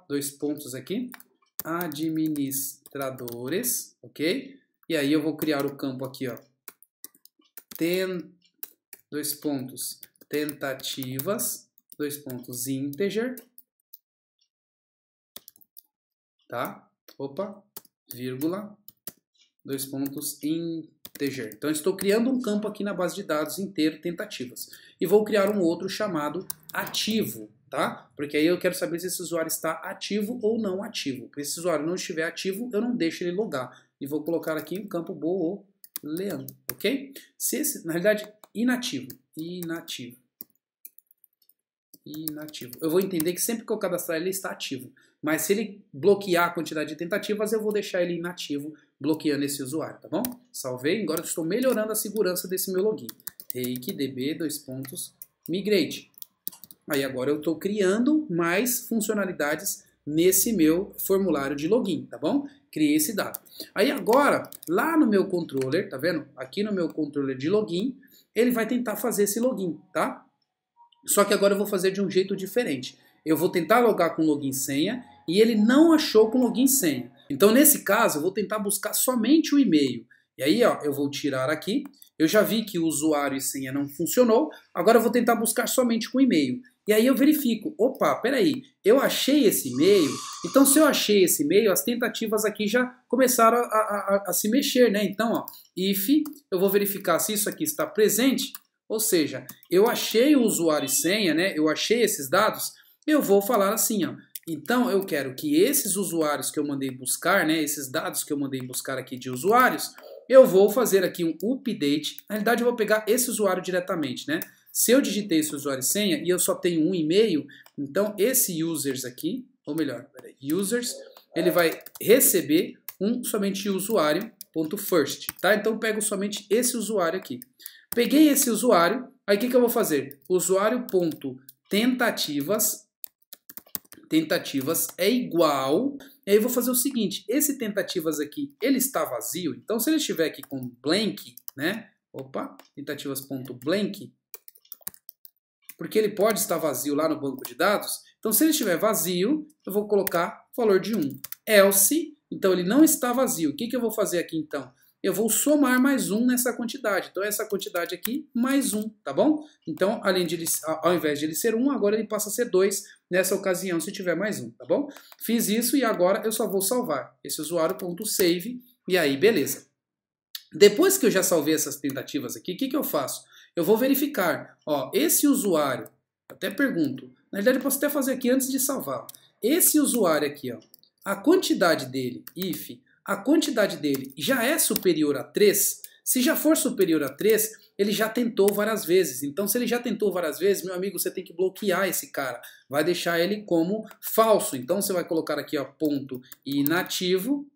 2 pontos aqui, administradores, ok? E aí eu vou criar o campo aqui, ó. Dois pontos, tentativas, dois pontos, integer, tá? Opa, vírgula, dois pontos, integer. Então, eu estou criando um campo aqui na base de dados inteiro, tentativas. E vou criar um outro chamado ativo, tá? Porque aí eu quero saber se esse usuário está ativo ou não ativo. Se esse usuário não estiver ativo, eu não deixo ele logar. E vou colocar aqui um campo booleano, ok? Se esse, na realidade, inativo. Eu vou entender que sempre que eu cadastrar ele está ativo. Mas se ele bloquear a quantidade de tentativas, eu vou deixar ele inativo, bloqueando esse usuário, tá bom? Salvei, agora eu estou melhorando a segurança desse meu login. reikdb, migrate. Aí agora eu estou criando mais funcionalidades nesse meu formulário de login, tá bom? Criei esse dado. Aí agora, lá no meu controller, tá vendo? Aqui no meu controller de login, ele vai tentar fazer esse login, tá? Só que agora eu vou fazer de um jeito diferente. Eu vou tentar logar com login e senha e ele não achou com login e senha. Então, nesse caso, eu vou tentar buscar somente o e-mail. E aí, ó, eu vou tirar aqui. Eu já vi que o usuário e senha não funcionou. Agora eu vou tentar buscar somente com e-mail. E aí eu verifico. Opa, peraí. Eu achei esse e-mail. Então, se eu achei esse e-mail, as tentativas aqui já começaram a se mexer, né? Então, ó, if, eu vou verificar se isso aqui está presente. Ou seja, eu achei o usuário e senha, né? Eu achei esses dados. Eu vou falar assim, ó. Então, eu quero que esses usuários que eu mandei buscar, né, esses dados que eu mandei buscar aqui de usuários, eu vou fazer aqui um update. Na realidade, eu vou pegar esse usuário diretamente, né? Se eu digitei esse usuário e senha e eu só tenho um e-mail, então esse users aqui, ou melhor, users, ele vai receber somente usuário.first, tá? Então, eu pego somente esse usuário aqui. Peguei esse usuário, aí o que eu vou fazer? Usuário.tentativas é igual, e aí eu vou fazer o seguinte, esse tentativas aqui, ele está vazio, então se ele estiver aqui com blank, né, tentativas.blank, porque ele pode estar vazio lá no banco de dados, então se ele estiver vazio, eu vou colocar valor de 1. Else, então ele não está vazio, o que eu vou fazer aqui então? Eu vou somar mais 1 nessa quantidade. Então, essa quantidade aqui, mais 1, tá bom? Então, ao invés de ele ser 1, agora ele passa a ser 2 nessa ocasião, se tiver mais 1, tá bom? Fiz isso e agora eu só vou salvar esse usuário.save e aí, beleza. Depois que eu já salvei essas tentativas aqui, o que eu faço? Eu vou verificar, ó, esse usuário, até pergunto, na verdade eu posso até fazer aqui antes de salvar. Esse usuário aqui, ó, a quantidade dele, if, a quantidade dele já é superior a 3, se já for superior a 3, ele já tentou várias vezes. Então, se ele já tentou várias vezes, meu amigo, você tem que bloquear esse cara. Vai deixar ele como falso. Então, você vai colocar aqui, ó, ponto inativo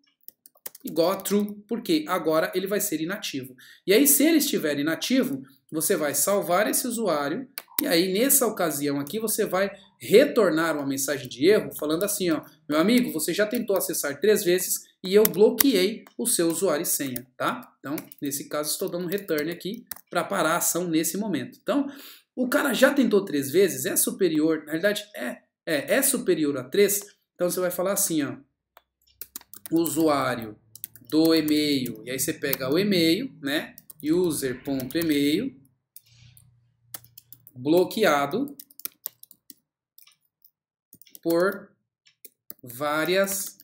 igual a true, porque agora ele vai ser inativo. E aí, se ele estiver inativo, você vai salvar esse usuário e aí, nessa ocasião aqui, você vai retornar uma mensagem de erro falando assim, ó, meu amigo, você já tentou acessar 3 vezes e eu bloqueei o seu usuário e senha, tá? Então, nesse caso, estou dando um return aqui para parar a ação nesse momento. Então, o cara já tentou 3 vezes, é superior, na realidade, é superior a 3, então você vai falar assim, ó, usuário do e-mail, e aí você pega o e-mail, né, user.email, bloqueado por várias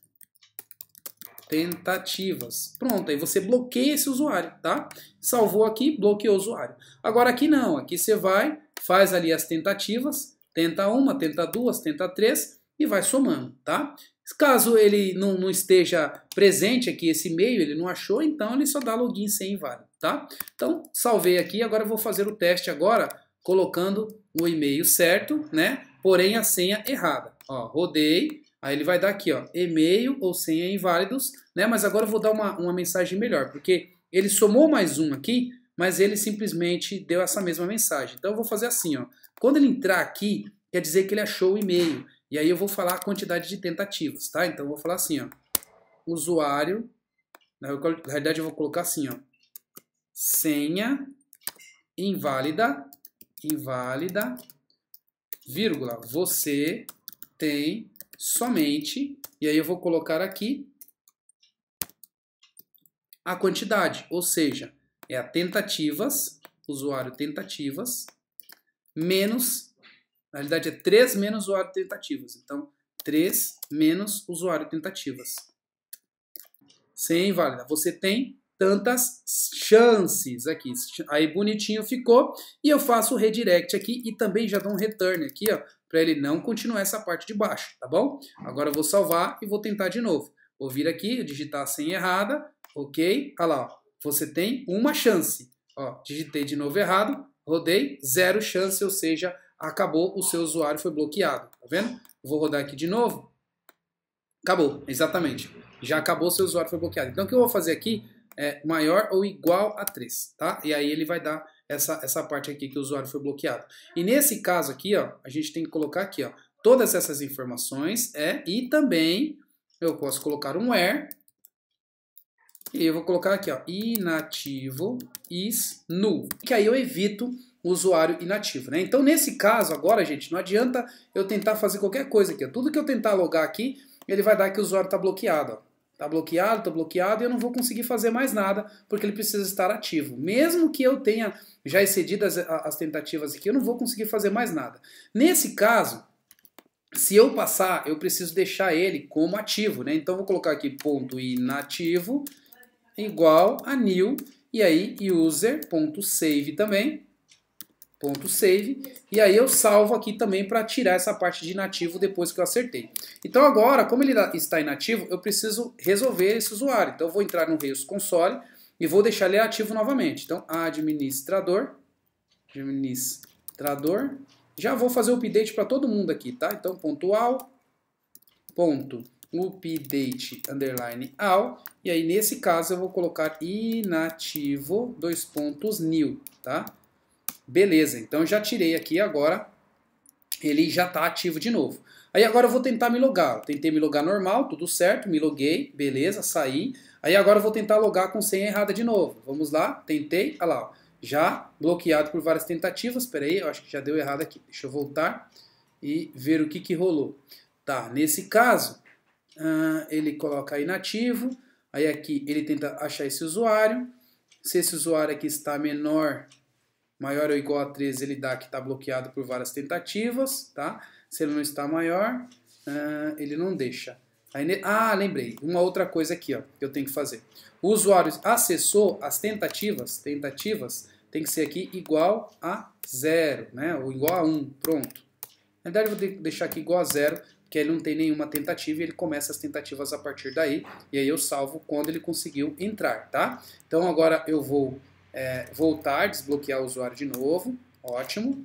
tentativas. Pronto, aí você bloqueia esse usuário, tá? Salvou aqui, bloqueou o usuário. Agora aqui não, aqui você vai, faz ali as tentativas, tenta uma, tenta duas, tenta 3 e vai somando, tá? Caso ele não esteja presente aqui esse e-mail, ele não achou, então ele só dá login sem inválido, tá? Então, salvei aqui, agora eu vou fazer o teste agora, colocando o e-mail certo, né? Porém a senha errada. Ó, rodei, aí ele vai dar aqui, ó, e-mail ou senha inválidos, né? Mas agora eu vou dar uma mensagem melhor, porque ele somou mais um aqui, mas ele simplesmente deu essa mesma mensagem. Então eu vou fazer assim, ó. Quando ele entrar aqui, quer dizer que ele achou o e-mail. E aí eu vou falar a quantidade de tentativas, tá? Então eu vou falar assim, ó. Usuário, na realidade eu vou colocar assim, ó. Senha inválida, vírgula, você tem somente, e aí eu vou colocar aqui a quantidade, ou seja, é a tentativas, usuário tentativas, menos, na realidade é 3 menos usuário tentativas, então 3 menos usuário tentativas. Sem inválida, você tem tantas chances aqui, aí bonitinho ficou, e eu faço o redirect aqui e também já dou um return aqui, ó, para ele não continuar essa parte de baixo, tá bom? Agora eu vou salvar e vou tentar de novo. Vou vir aqui, digitar a senha errada, ok? Olha lá, ó, você tem uma chance. Ó, digitei de novo errado, rodei, 0 chance, ou seja, acabou, o seu usuário foi bloqueado, tá vendo? Vou rodar aqui de novo. Acabou, exatamente. Já acabou, seu usuário foi bloqueado. Então o que eu vou fazer aqui é maior ou igual a 3, tá? E aí ele vai dar essa parte aqui que o usuário foi bloqueado. E nesse caso aqui, ó, a gente tem que colocar aqui, ó, todas essas informações e também eu posso colocar um where e eu vou colocar aqui, ó, inativo is null, que aí eu evito o usuário inativo, né? Então nesse caso agora, gente, não adianta eu tentar fazer qualquer coisa aqui, ó. Tudo que eu tentar logar aqui, ele vai dar que o usuário está bloqueado, ó. Tá bloqueado e eu não vou conseguir fazer mais nada porque ele precisa estar ativo. Mesmo que eu tenha já excedido as tentativas aqui, eu não vou conseguir fazer mais nada. Nesse caso, se eu passar, eu preciso deixar ele como ativo, né? Então eu vou colocar aqui ponto inativo igual a new e aí user.save também. Ponto .save, e aí eu salvo aqui também para tirar essa parte de inativo depois que eu acertei. Então agora, como ele está inativo, eu preciso resolver esse usuário. Então eu vou entrar no Rails Console e vou deixar ele ativo novamente. Então administrador, já vou fazer o update para todo mundo aqui, tá? Então pontual, ponto update underline all, e aí nesse caso eu vou colocar inativo new, tá? Beleza, então eu já tirei aqui agora, ele já está ativo de novo. Aí agora eu vou tentar me logar. Eu tentei me logar normal, tudo certo, me loguei, beleza, saí. Aí agora eu vou tentar logar com senha errada de novo. Vamos lá, tentei, olha lá, ó, já bloqueado por várias tentativas. Espera aí, eu acho que já deu errado aqui. Deixa eu voltar e ver o que rolou. Tá, nesse caso, ele coloca inativo, aí aqui ele tenta achar esse usuário. Se esse usuário aqui está maior ou igual a 13, ele dá que está bloqueado por várias tentativas, tá? Se ele não está maior, ele não deixa. Aí, lembrei, uma outra coisa aqui, ó, que eu tenho que fazer. O usuário acessou as tentativas tem que ser aqui igual a 0, né? Ou igual a 1, pronto. Na verdade, eu vou deixar aqui igual a 0, porque ele não tem nenhuma tentativa e ele começa as tentativas a partir daí, e aí eu salvo quando ele conseguiu entrar, tá? Então agora eu vou voltar, desbloquear o usuário de novo, ótimo,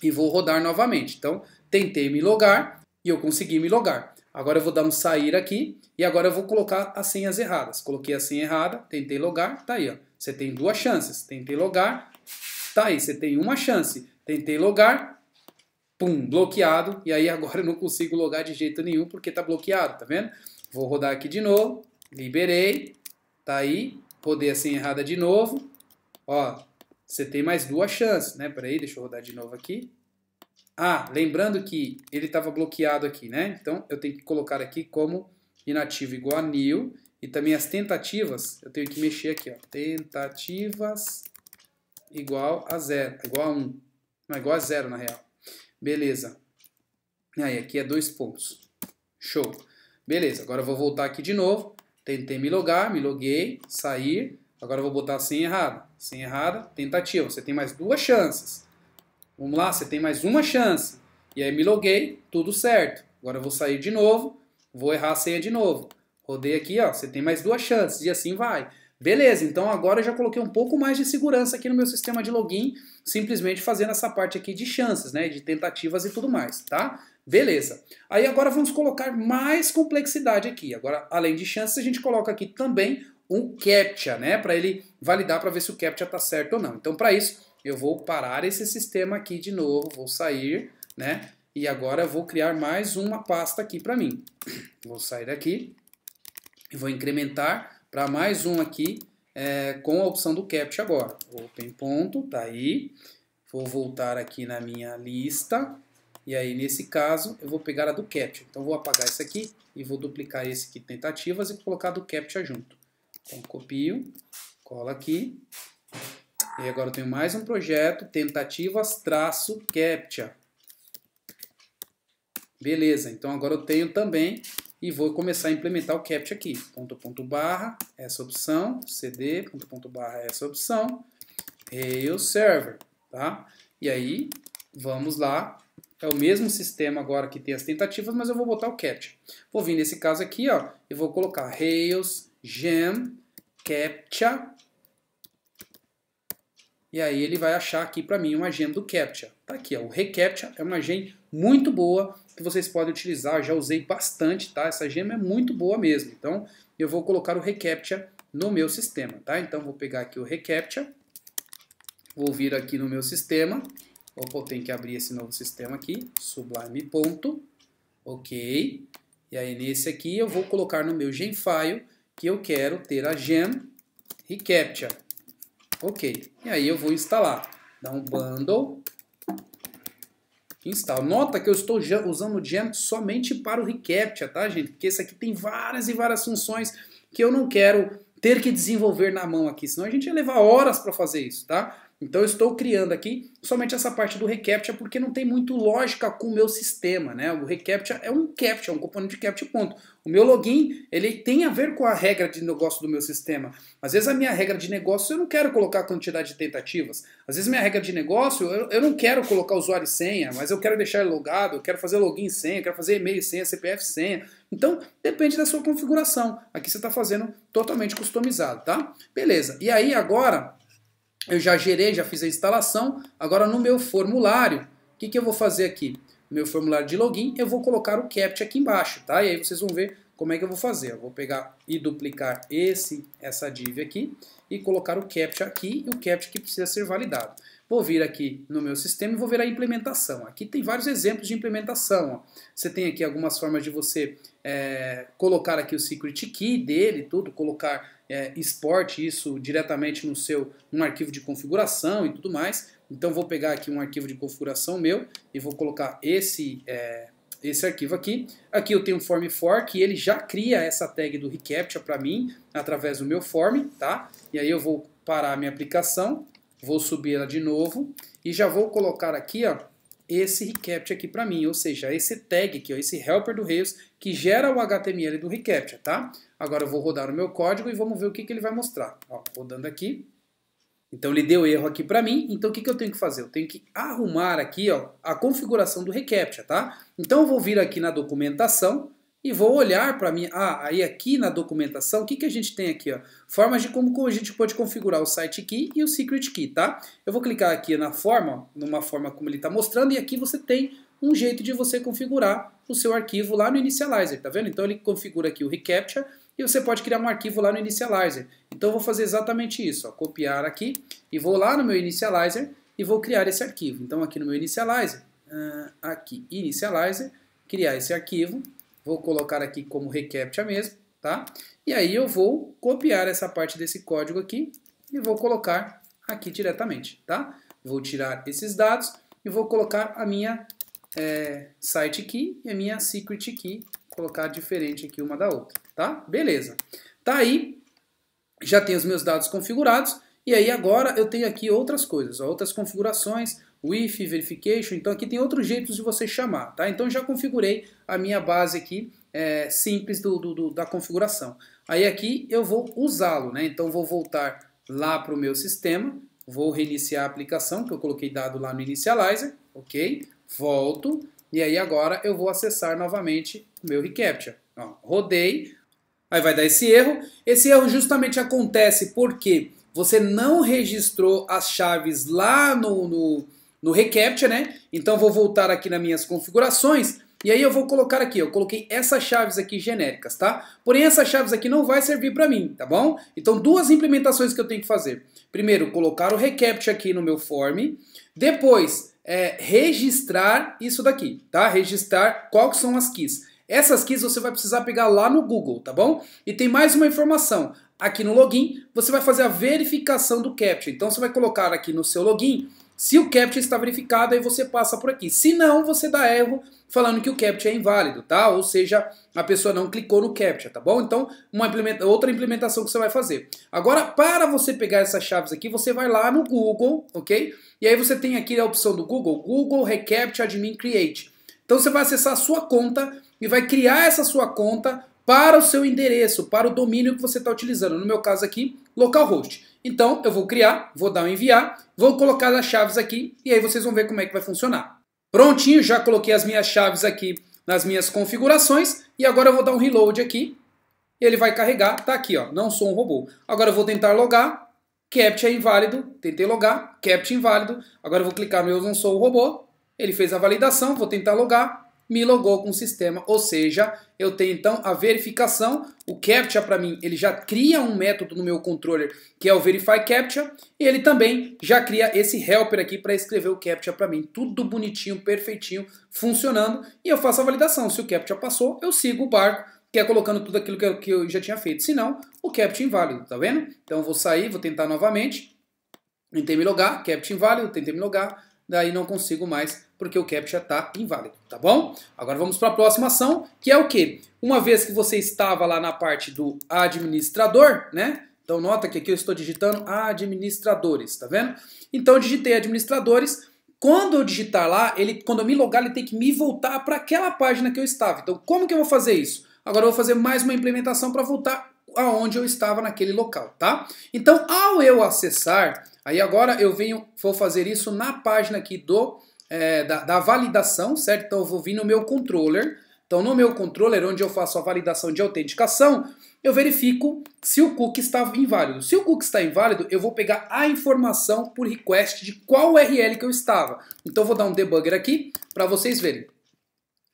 e vou rodar novamente. Então, tentei me logar e eu consegui me logar. Agora eu vou dar um sair aqui e agora eu vou colocar as senhas erradas. Coloquei a senha errada, tentei logar, tá aí, ó. Você tem 2 chances, tentei logar, tá aí, você tem 1 chance, tentei logar, pum, bloqueado, e aí agora eu não consigo logar de jeito nenhum porque tá bloqueado, tá vendo? Vou rodar aqui de novo, liberei, tá aí, rodei a senha errada de novo. Ó, você tem mais 2 chances, né? Peraí, deixa eu rodar de novo aqui. Lembrando que ele estava bloqueado aqui, né? Então eu tenho que colocar aqui como inativo igual a new. E também as tentativas, eu tenho que mexer aqui, ó. Tentativas igual a 0, igual a 1. Não, igual a 0 na real. Beleza. Aí, aqui é 2 pontos. Show. Beleza, agora eu vou voltar aqui de novo. Tentei me logar, me loguei, sair. Agora eu vou botar a senha errada. Senha errada, tentativa. Você tem mais 2 chances. Vamos lá, você tem mais 1 chance. E aí me loguei, tudo certo. Agora eu vou sair de novo, vou errar a senha de novo. Rodei aqui, ó, você tem mais 2 chances e assim vai. Beleza, então agora eu já coloquei um pouco mais de segurança aqui no meu sistema de login, simplesmente fazendo essa parte aqui de chances, né, de tentativas e tudo mais, tá? Beleza. Aí agora vamos colocar mais complexidade aqui. Agora, além de chances, a gente coloca aqui também um CAPTCHA, né, para ele validar para ver se o CAPTCHA está certo ou não. Então, para isso, eu vou parar esse sistema aqui de novo, vou sair, né, e agora eu vou criar mais uma pasta aqui para mim. Vou sair daqui e vou incrementar para mais um aqui com a opção do CAPTCHA agora. Open ponto, tá aí. Vou voltar aqui na minha lista E aí, nesse caso, eu vou pegar a do CAPTCHA. Então, vou apagar esse aqui e vou duplicar esse aqui, tentativas, e colocar a do CAPTCHA junto. Então, copio, colo aqui. E agora eu tenho mais um projeto, tentativas traço CAPTCHA. Beleza, então agora eu tenho também e vou começar a implementar o CAPTCHA aqui. Ponto barra, essa opção, cd, ponto barra, essa opção, Rails Server, tá? E aí, vamos lá. É o mesmo sistema agora que tem as tentativas, mas eu vou botar o CAPTCHA. Vou vir nesse caso aqui, ó, eu vou colocar Rails, Gem, CAPTCHA. E aí ele vai achar aqui para mim uma gem do CAPTCHA. Tá aqui, ó, o reCAPTCHA é uma gem muito boa que vocês podem utilizar. Eu já usei bastante, tá? Essa gem é muito boa mesmo. Então eu vou colocar o reCAPTCHA no meu sistema, tá? Então vou pegar aqui o reCAPTCHA, vou vir aqui no meu sistema. Opa, eu tenho que abrir esse novo sistema aqui, Sublime ponto, ok. E aí nesse aqui eu vou colocar no meu Gemfile que eu quero ter a gem reCAPTCHA. Ok, e aí eu vou instalar. Dá um bundle, instalo. Nota que eu estou usando o Gem somente para o reCAPTCHA, tá, gente? Porque esse aqui tem várias e várias funções que eu não quero ter que desenvolver na mão aqui, senão a gente ia levar horas para fazer isso, tá? Então eu estou criando aqui somente essa parte do reCAPTCHA porque não tem muito lógica com o meu sistema, né? O reCAPTCHA é um CAPTCHA, um componente de CAPTCHA, ponto. O meu login, ele tem a ver com a regra de negócio do meu sistema. Às vezes a minha regra de negócio eu não quero colocar a quantidade de tentativas. Às vezes minha regra de negócio eu não quero colocar usuário e senha, mas eu quero deixar ele logado, eu quero fazer login e senha, eu quero fazer e-mail e senha, CPF e senha. Então depende da sua configuração. Aqui você está fazendo totalmente customizado, tá? Beleza. E aí agora eu já gerei, já fiz a instalação. Agora no meu formulário, o que eu vou fazer aqui? No meu formulário de login, eu vou colocar o CAPTCHA aqui embaixo, tá? E aí vocês vão ver como é que eu vou fazer. Eu vou pegar e duplicar essa div aqui e colocar o CAPTCHA aqui e o CAPTCHA que precisa ser validado. Vou vir aqui no meu sistema e vou ver a implementação. Aqui tem vários exemplos de implementação. Ó. Você tem aqui algumas formas de você colocar aqui o secret key dele, tudo, colocar exporte isso diretamente num arquivo de configuração e tudo mais. Então vou pegar aqui um arquivo de configuração meu e vou colocar esse arquivo aqui. Aqui eu tenho um form for que ele já cria essa tag do reCAPTCHA para mim através do meu form, tá? E aí eu vou parar a minha aplicação, vou subir ela de novo e já vou colocar aqui, ó, esse reCAPTCHA aqui para mim, ou seja, esse tag aqui, ó, esse helper do Rails que gera o HTML do reCAPTCHA, tá? Agora eu vou rodar o meu código e vamos ver o que ele vai mostrar. Ó, rodando aqui. Então ele deu erro aqui para mim, então o que eu tenho que fazer? Eu tenho que arrumar aqui, ó, a configuração do reCAPTCHA, tá? Então eu vou vir aqui na documentação e vou olhar para mim. Aí aqui na documentação, o que a gente tem aqui, ó? Formas de como a gente pode configurar o site key e o secret key, tá? Eu vou clicar aqui na forma, numa forma como ele está mostrando, e aqui você tem um jeito de você configurar o seu arquivo lá no Initializer, tá vendo? Então ele configura aqui o reCAPTCHA e você pode criar um arquivo lá no Initializer. Então eu vou fazer exatamente isso, ó, copiar aqui e vou lá no meu Initializer e vou criar esse arquivo. Então aqui no meu Initializer, aqui Initializer, criar esse arquivo, vou colocar aqui como reCAPTCHA mesmo, tá? E aí eu vou copiar essa parte desse código aqui e vou colocar aqui diretamente, tá? Vou tirar esses dados e vou colocar a minha site key e a minha secret key, colocar diferente aqui uma da outra, tá? Beleza. Tá aí, já tenho os meus dados configurados e aí agora eu tenho aqui outras coisas, ó, outras configurações, with verification, então aqui tem outros jeitos de você chamar, tá? Então já configurei a minha base aqui simples da configuração. Aí aqui eu vou usá-lo, né? Então vou voltar lá para o meu sistema, vou reiniciar a aplicação que eu coloquei dado lá no Initializer, ok? Volto e aí agora eu vou acessar novamente o meu reCAPTCHA. Ó, rodei, aí vai dar esse erro. Esse erro justamente acontece porque você não registrou as chaves lá no reCAPTCHA, né? Então vou voltar aqui nas minhas configurações e aí eu vou colocar aqui, eu coloquei essas chaves aqui genéricas, tá? Porém essas chaves aqui não vai servir para mim, tá bom? Então duas implementações que eu tenho que fazer. Primeiro, colocar o reCAPTCHA aqui no meu form, depois registrar isso daqui, tá? Registrar quais são as keys. Essas keys você vai precisar pegar lá no Google, tá bom? E tem mais uma informação. Aqui no login, você vai fazer a verificação do CAPTCHA. Então você vai colocar aqui no seu login Se o CAPTCHA está verificado, aí você passa por aqui. Se não, você dá erro falando que o CAPTCHA é inválido, tá? Ou seja, a pessoa não clicou no CAPTCHA, tá bom? Então, outra implementação que você vai fazer. Agora, para você pegar essas chaves aqui, você vai lá no Google, ok? E aí você tem aqui a opção do Google Recapt Admin Create. Então você vai acessar a sua conta e vai criar essa sua conta para o seu endereço, para o domínio que você está utilizando. No meu caso aqui, localhost. Então eu vou criar, vou dar um enviar, vou colocar as chaves aqui e aí vocês vão ver como é que vai funcionar. Prontinho, já coloquei as minhas chaves aqui nas minhas configurações e agora eu vou dar um reload aqui. E ele vai carregar, tá aqui, ó, não sou um robô. Agora eu vou tentar logar, CAPTCHA é inválido, tentei logar, CAPTCHA inválido. Agora eu vou clicar no eu não sou o robô, ele fez a validação, vou tentar logar, me logou com o sistema. Ou seja, eu tenho então a verificação, o CAPTCHA para mim, ele já cria um método no meu controller que é o Verify CAPTCHA e ele também já cria esse helper aqui para escrever o CAPTCHA para mim. Tudo bonitinho, perfeitinho, funcionando e eu faço a validação. Se o CAPTCHA passou, eu sigo o barco, que é colocando tudo aquilo que eu já tinha feito. Se não, o CAPTCHA inválido, tá vendo? Então eu vou sair, vou tentar novamente. Tentei me logar, CAPTCHA inválido, tentei me logar, daí não consigo mais, porque o CAPTCHA está inválido, tá bom? Agora vamos para a próxima ação, que é o quê? Uma vez que você estava lá na parte do administrador, né? Então nota que aqui eu estou digitando administradores, tá vendo? Então eu digitei administradores. Quando eu digitar lá, quando eu me logar, ele tem que me voltar para aquela página que eu estava. Então como que eu vou fazer isso? Agora eu vou fazer mais uma implementação para voltar aonde eu estava naquele local, tá? Então, ao eu acessar, aí agora vou fazer isso na página aqui da validação, certo? Então eu vou vir no meu controller. Então no meu controller, onde eu faço a validação de autenticação, eu verifico se o cookie está inválido. Se o cookie está inválido, eu vou pegar a informação por request de qual URL que eu estava. Então eu vou dar um debugger aqui para vocês verem.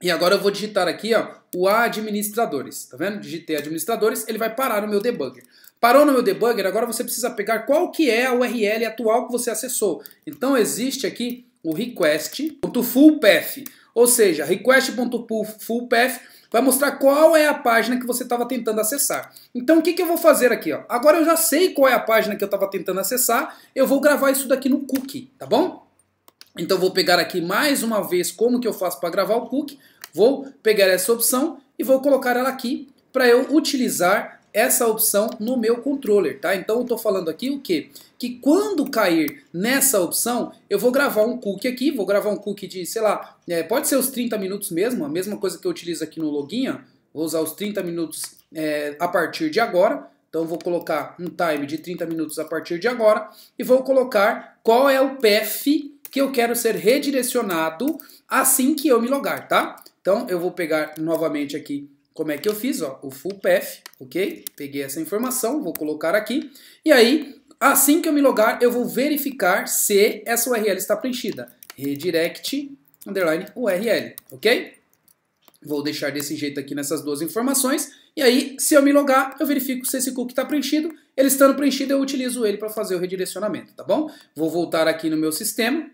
E agora eu vou digitar aqui, ó, o administradores, tá vendo? Digitei administradores, ele vai parar no meu debugger. Parou no meu debugger, agora você precisa pegar qual que é a URL atual que você acessou. Então existe aqui o request.fullpath, ou seja, request.fullpath vai mostrar qual é a página que você estava tentando acessar. Então o que eu vou fazer aqui? Ó? Agora eu já sei qual é a página que eu estava tentando acessar, eu vou gravar isso daqui no cookie, tá bom? Então vou pegar aqui mais uma vez como que eu faço para gravar o cookie, vou pegar essa opção e vou colocar ela aqui para eu utilizar essa opção no meu controller, tá? Então eu estou falando aqui o quê? Que quando cair nessa opção, eu vou gravar um cookie aqui, vou gravar um cookie de, sei lá, pode ser os 30 minutos mesmo, a mesma coisa que eu utilizo aqui no login, ó. Vou usar os 30 minutos a partir de agora. Então eu vou colocar um time de 30 minutos a partir de agora e vou colocar qual é o path que eu quero ser redirecionado assim que eu me logar, tá? Então eu vou pegar novamente aqui como é que eu fiz, ó, o full path, ok? Peguei essa informação, vou colocar aqui e aí, assim que eu me logar, eu vou verificar se essa URL está preenchida. Redirect _ URL, ok? Vou deixar desse jeito aqui nessas duas informações e aí, se eu me logar, eu verifico se esse cookie está preenchido. Ele estando preenchido, eu utilizo ele para fazer o redirecionamento, tá bom? Vou voltar aqui no meu sistema.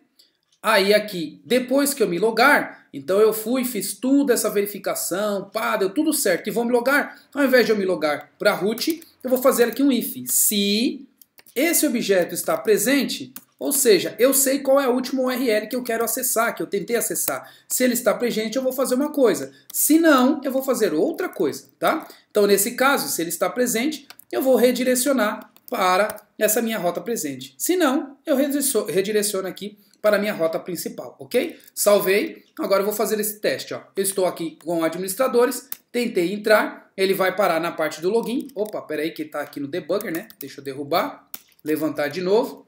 Aí aqui, depois que eu me logar, então eu fiz tudo essa verificação, pá, deu tudo certo e vou me logar. Ao invés de eu me logar para root, eu vou fazer aqui um if. Se esse objeto está presente, ou seja, eu sei qual é a última URL que eu quero acessar, que eu tentei acessar. Se ele está presente, eu vou fazer uma coisa. Se não, eu vou fazer outra coisa, tá? Então nesse caso, se ele está presente, eu vou redirecionar para essa minha rota presente. Se não, eu redireciono aqui para a minha rota principal, ok? Salvei, agora eu vou fazer esse teste, ó. Eu estou aqui com administradores, tentei entrar, ele vai parar na parte do login. Opa, peraí que está aqui no debugger, né? Deixa eu derrubar, levantar de novo.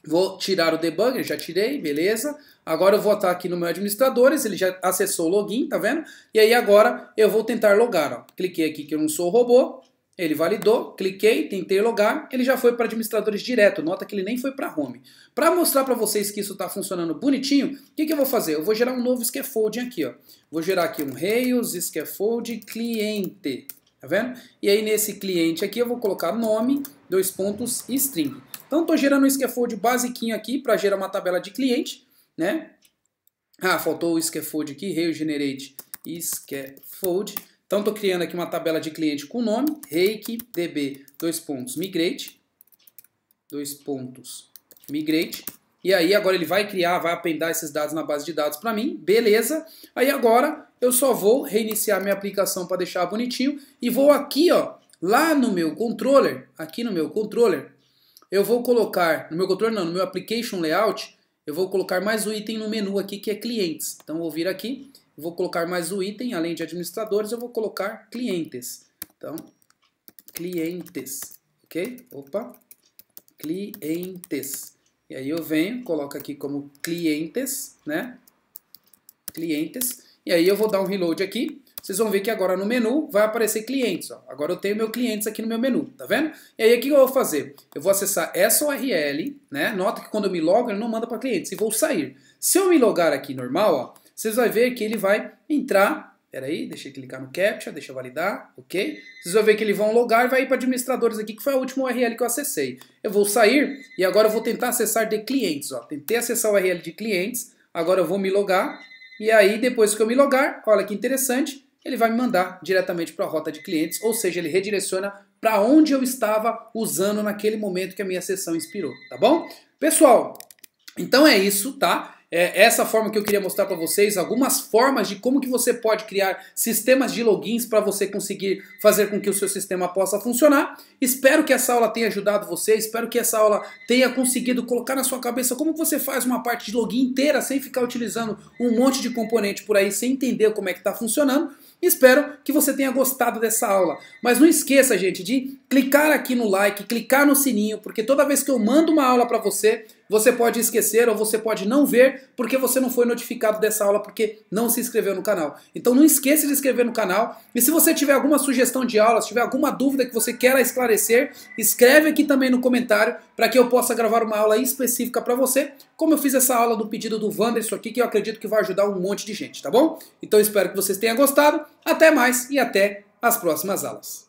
Vou tirar o debugger, já tirei, beleza. Agora eu vou estar aqui no meu administradores, ele já acessou o login, tá vendo? E aí agora eu vou tentar logar, ó. Cliquei aqui que eu não sou robô. Ele validou, cliquei, tentei logar, ele já foi para administradores direto, nota que ele nem foi para home. Para mostrar para vocês que isso está funcionando bonitinho, o que eu vou fazer? Eu vou gerar um novo scaffolding aqui, ó. Vou gerar aqui um Rails scaffold cliente, tá vendo? E aí nesse cliente aqui eu vou colocar nome, string. Então estou gerando um scaffold basiquinho aqui para gerar uma tabela de cliente, né? Ah, faltou o scaffold aqui, Rails generate scaffold. Então, estou criando aqui uma tabela de cliente com o nome, reiki_db_migrate, migrate, E aí agora ele vai criar, vai apendar esses dados na base de dados para mim, beleza. Aí agora eu só vou reiniciar minha aplicação para deixar bonitinho e vou aqui, ó, lá no meu controller, aqui no meu controller, eu vou colocar, no meu controller não, no meu application layout, eu vou colocar mais um item no menu aqui que é clientes. Então eu vou vir aqui, vou colocar mais um item, além de administradores, eu vou colocar clientes. Então, clientes, ok? Opa, clientes. E aí eu venho, coloco aqui como clientes, né? Clientes. E aí eu vou dar um reload aqui. Vocês vão ver que agora no menu vai aparecer clientes. Ó. Agora eu tenho meu clientes aqui no meu menu, tá vendo? E aí o que eu vou fazer? Eu vou acessar essa URL, né? Nota que quando eu me logo ele não manda para clientes. E vou sair. Se eu me logar aqui normal, ó, vocês vão ver que ele vai entrar. Peraí, deixa eu clicar no CAPTCHA, deixa eu validar, ok? Vocês vão ver que eles vão logar e vai ir para administradores aqui, que foi a última URL que eu acessei. Eu vou sair e agora eu vou tentar acessar de clientes. Ó. Tentei acessar a URL de clientes, agora eu vou me logar. E aí, depois que eu me logar, olha que interessante, ele vai me mandar diretamente para a rota de clientes, ou seja, ele redireciona para onde eu estava usando naquele momento que a minha sessão inspirou, tá bom? Pessoal, então é isso, tá? É essa forma que eu queria mostrar para vocês, algumas formas de como que você pode criar sistemas de logins para você conseguir fazer com que o seu sistema possa funcionar. Espero que essa aula tenha ajudado você, espero que essa aula tenha conseguido colocar na sua cabeça como você faz uma parte de login inteira sem ficar utilizando um monte de componente por aí, sem entender como é que está funcionando. Espero que você tenha gostado dessa aula. Mas não esqueça, gente, de clicar aqui no like, clicar no sininho, porque toda vez que eu mando uma aula para você, você pode esquecer ou você pode não ver porque você não foi notificado dessa aula porque não se inscreveu no canal. Então não esqueça de se inscrever no canal. E se você tiver alguma sugestão de aula, se tiver alguma dúvida que você queira esclarecer, escreve aqui também no comentário para que eu possa gravar uma aula específica para você, como eu fiz essa aula do pedido do Wanderson aqui, que eu acredito que vai ajudar um monte de gente, tá bom? Então espero que vocês tenham gostado. Até mais e até as próximas aulas.